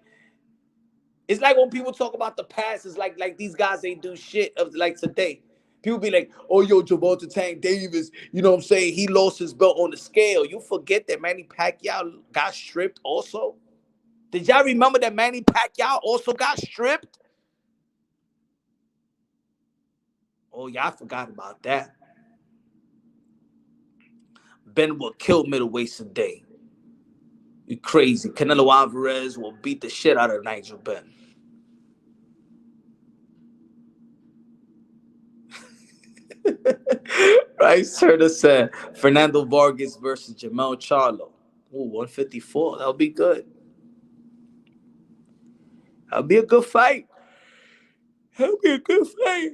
It's like when people talk about the past, it's like these guys ain't do shit of like today. People be like, oh, yo, Gervonta Tank Davis, you know what I'm saying? He lost his belt on the scale. You forget that Manny Pacquiao got stripped also? Did y'all remember that Manny Pacquiao also got stripped? Oh, yeah, I forgot about that. Ben will kill middleweights today. You crazy. Canelo Alvarez will beat the shit out of Nigel Ben. Right, Turner said Fernando Vargas versus Jamel Charlo. Ooh, 154. That'll be good. That'll be a good fight. That'll be a good fight.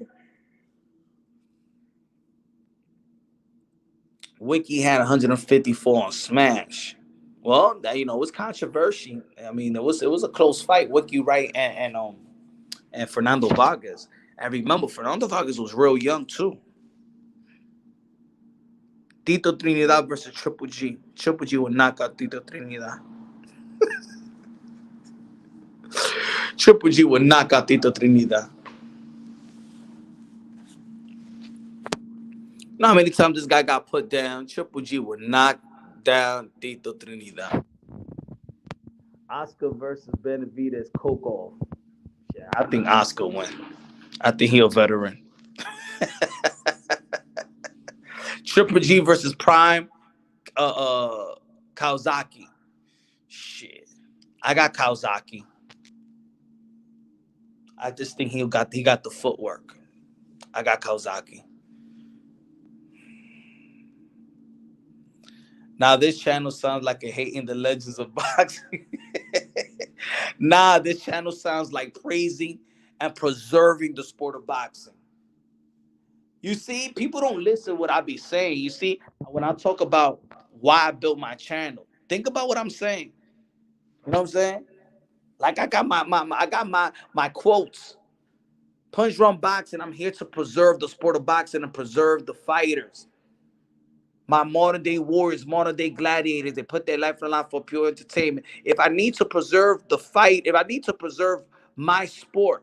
Wiki had 154 on Smash. Well, that, it was controversial. I mean, it was a close fight. Wiki Wright and Fernando Vargas. And remember, Fernando Vargas was real young too. Tito Trinidad versus Triple G. Triple G will knock out Tito Trinidad. Triple G will knock out Tito Trinidad. You know how many times this guy got put down? Triple G will knock down Tito Trinidad. Oscar versus Benavidez Kokov. Yeah, I think Oscar win. I think he a veteran. Triple G versus Prime Kawasaki. Shit. I got Kawasaki. I just think he got the footwork. I got Kawasaki. Now this channel sounds like a hating the legends of boxing. Nah, this channel sounds like praising and preserving the sport of boxing. You see, people don't listen to what I be saying. You see, when I talk about why I built my channel, think about what I'm saying. You know what I'm saying? Like I got my quotes. Punch Drunk Boxing, I'm here to preserve the sport of boxing and preserve the fighters. My modern day warriors, modern day gladiators, they put their life on the line for pure entertainment. If I need to preserve the fight, if I need to preserve my sport,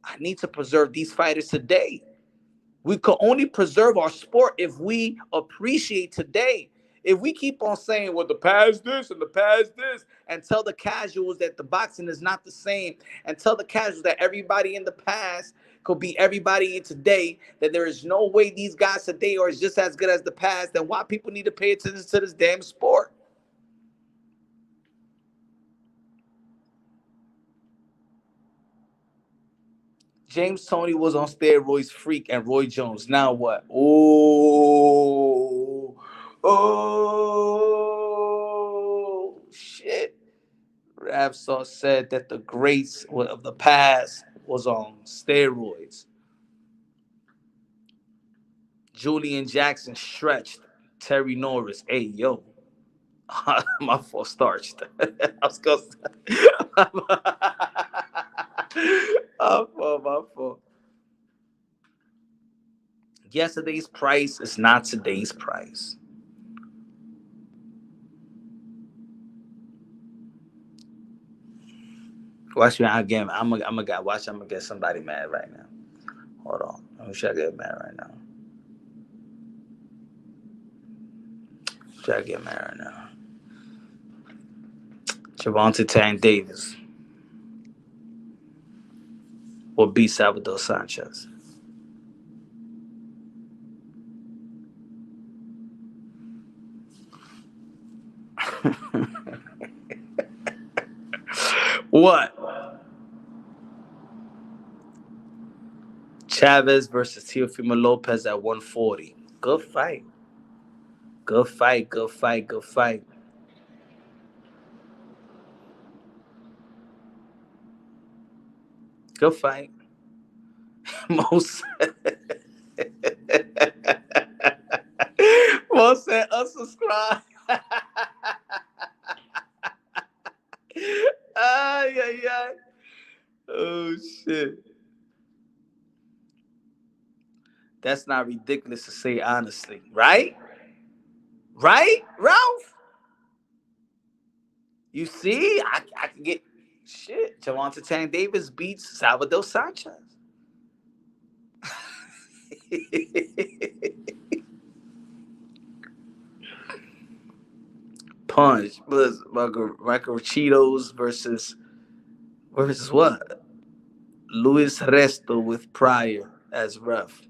I need to preserve these fighters today. We can only preserve our sport if we appreciate today. If we keep on saying, well, the past this and the past this, and tell the casuals that the boxing is not the same, and tell the casuals that everybody in the past could be everybody in today, that there is no way these guys today are just as good as the past, then why people need to pay attention to this damn sport? James Toney was on steroids, freak, and Roy Jones. Now what? Oh, shit. Rapsaw said that the greats of the past was on steroids. Julian Jackson stretched. Terry Norris. Hey, yo. My fault starched. I was going to my fault. Yesterday's price is not today's price. Watch me again. I'm gonna get somebody mad right now. Hold on. Who should I get mad right now? Javante Tank Davis will beat Salvador Sanchez. What? Chavez versus Teofimo Lopez at 140. Good fight. Good fight. Most said unsubscribe. Ay. Oh, shit. That's not ridiculous to say honestly, right? Right, Ralph? You see, I can get shit. Javante Tank Davis beats Salvador Sanchez. Punch. Michael Cheetos versus what? Luis Resto with Pryor as ref.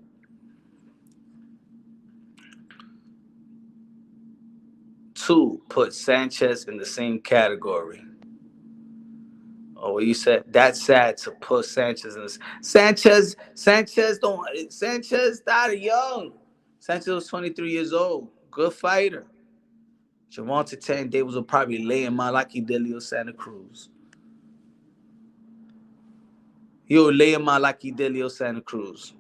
Two, put Sanchez in the same category. Oh, well, you said that's sad to put Sanchez in this. Sanchez died young. Sanchez was 23 years old. Good fighter. Javante 10 Davis will probably lay him out like he did Leo Santa Cruz. He'll lay him out like he did Leo Santa Cruz.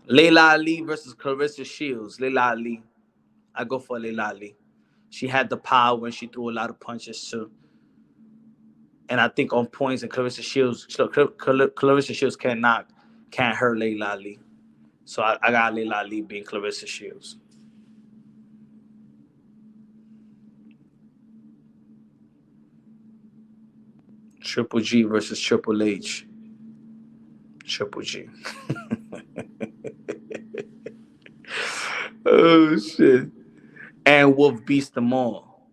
Layla Ali versus Clarissa Shields. Layla Ali. I go for Layla Ali. She had the power and she threw a lot of punches too. And I think on points, and Clarissa Shields can't hurt Layla Ali. So I got Layla Ali being Clarissa Shields. Triple G versus Triple H. Triple G. Oh shit. And Wolf beats them all.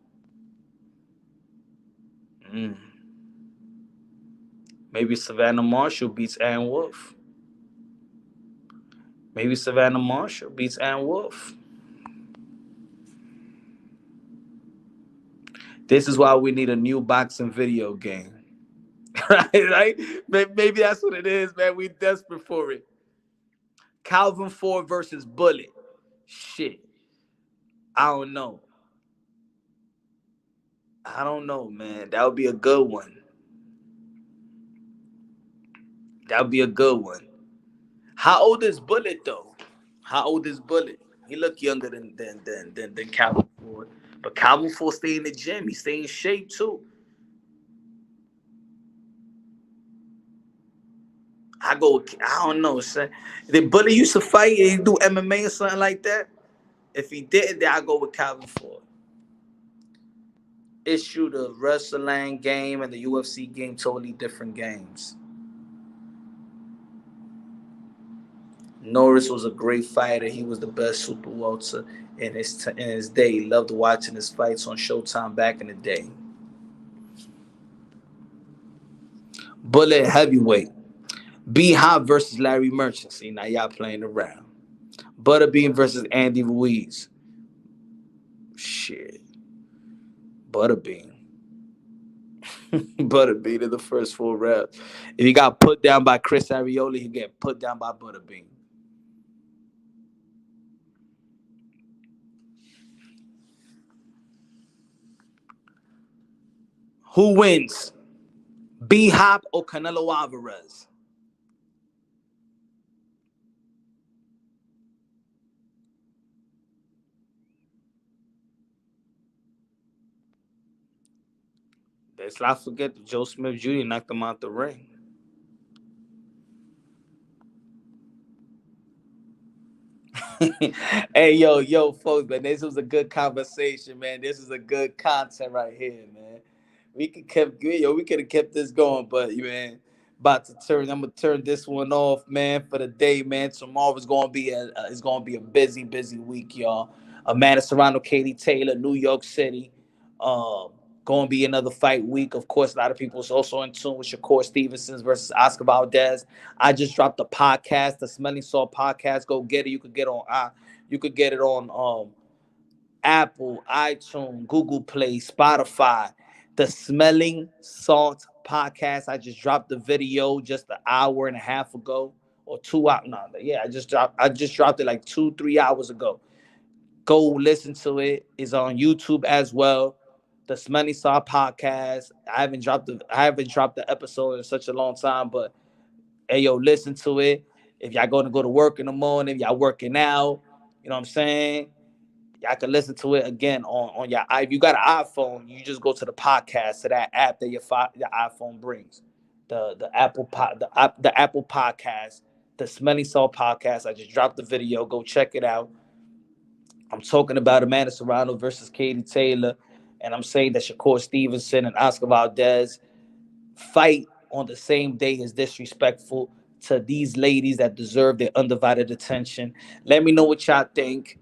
Maybe Savannah Marshall beats Ann Wolf. Maybe Savannah Marshall beats Ann Wolf. This is why we need a new boxing video game. Right? Maybe that's what it is, man. We desperate for it. Calvin Ford versus Bullet. Shit. I don't know. Man. That would be a good one. How old is Bullet though? He look younger than Calvin Ford. But Calvin Ford stay in the gym. He stay in shape too. I don't know, son. Did Bullet used to fight and do MMA or something like that? If he didn't, then I go with Calvin Ford. Issue the wrestling game and the UFC game totally different games. Norris was a great fighter. He was the best super welter in his day. Loved watching his fights on Showtime back in the day. Bullet heavyweight. B-Hop versus Larry Merchant. See, now y'all playing around. Butterbean versus Andy Ruiz. Shit. Butterbean. Butterbean in the first 4 rounds. If he got put down by Chris Ariel, he get put down by Butterbean. Who wins? B-Hop or Canelo Alvarez? Let's not forget that Joe Smith Jr. knocked him out the ring. Hey, yo, folks, man, this was a good conversation, man. This is a good content right here, man. We could have kept this going, but man, I'm gonna turn this one off, man, for the day, man. Tomorrow's gonna be a busy, busy week, y'all. Amanda Serrano, Katie Taylor, New York City. Going to be another fight week. Of course, a lot of people is also in tune with Shakur Stevenson versus Oscar Valdez. I just dropped the podcast, the Smelling Salt podcast. Go get it. You could get it on Apple, iTunes, Google Play, Spotify. The Smelling Salt podcast. I just dropped the video just an hour and a half ago or 2 hours. No, yeah, I just dropped it like 2-3 hours ago. Go listen to it. It's on YouTube as well. The Smelly Saw podcast. I haven't dropped the episode in such a long time, but hey, yo, listen to it. If y'all going to go to work in the morning, if y'all working out, you know what I'm saying? Y'all can listen to it again on your. If you got an iPhone, you just go to the podcast, to that app that your iPhone brings. The Apple podcast, the Smelly Saw podcast. I just dropped the video. Go check it out. I'm talking about Amanda Serrano versus Katie Taylor. And I'm saying that Shakur Stevenson and Oscar Valdez fight on the same day is disrespectful to these ladies that deserve their undivided attention. Let me know what y'all think.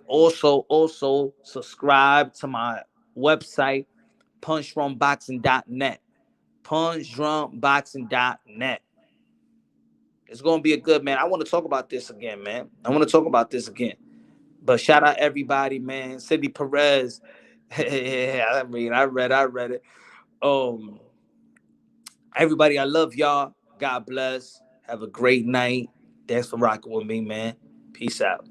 Also, subscribe to my website, punchdrumboxing.net. Punchdrumboxing.net. It's gonna be a good, man. I want to talk about this again, man. I want to talk about this again. But shout out everybody, man. Cindy Perez. Yeah, I mean, I read it. Um, Everybody, I love y'all. God bless. Have a great night. Thanks for rocking with me, man. Peace out.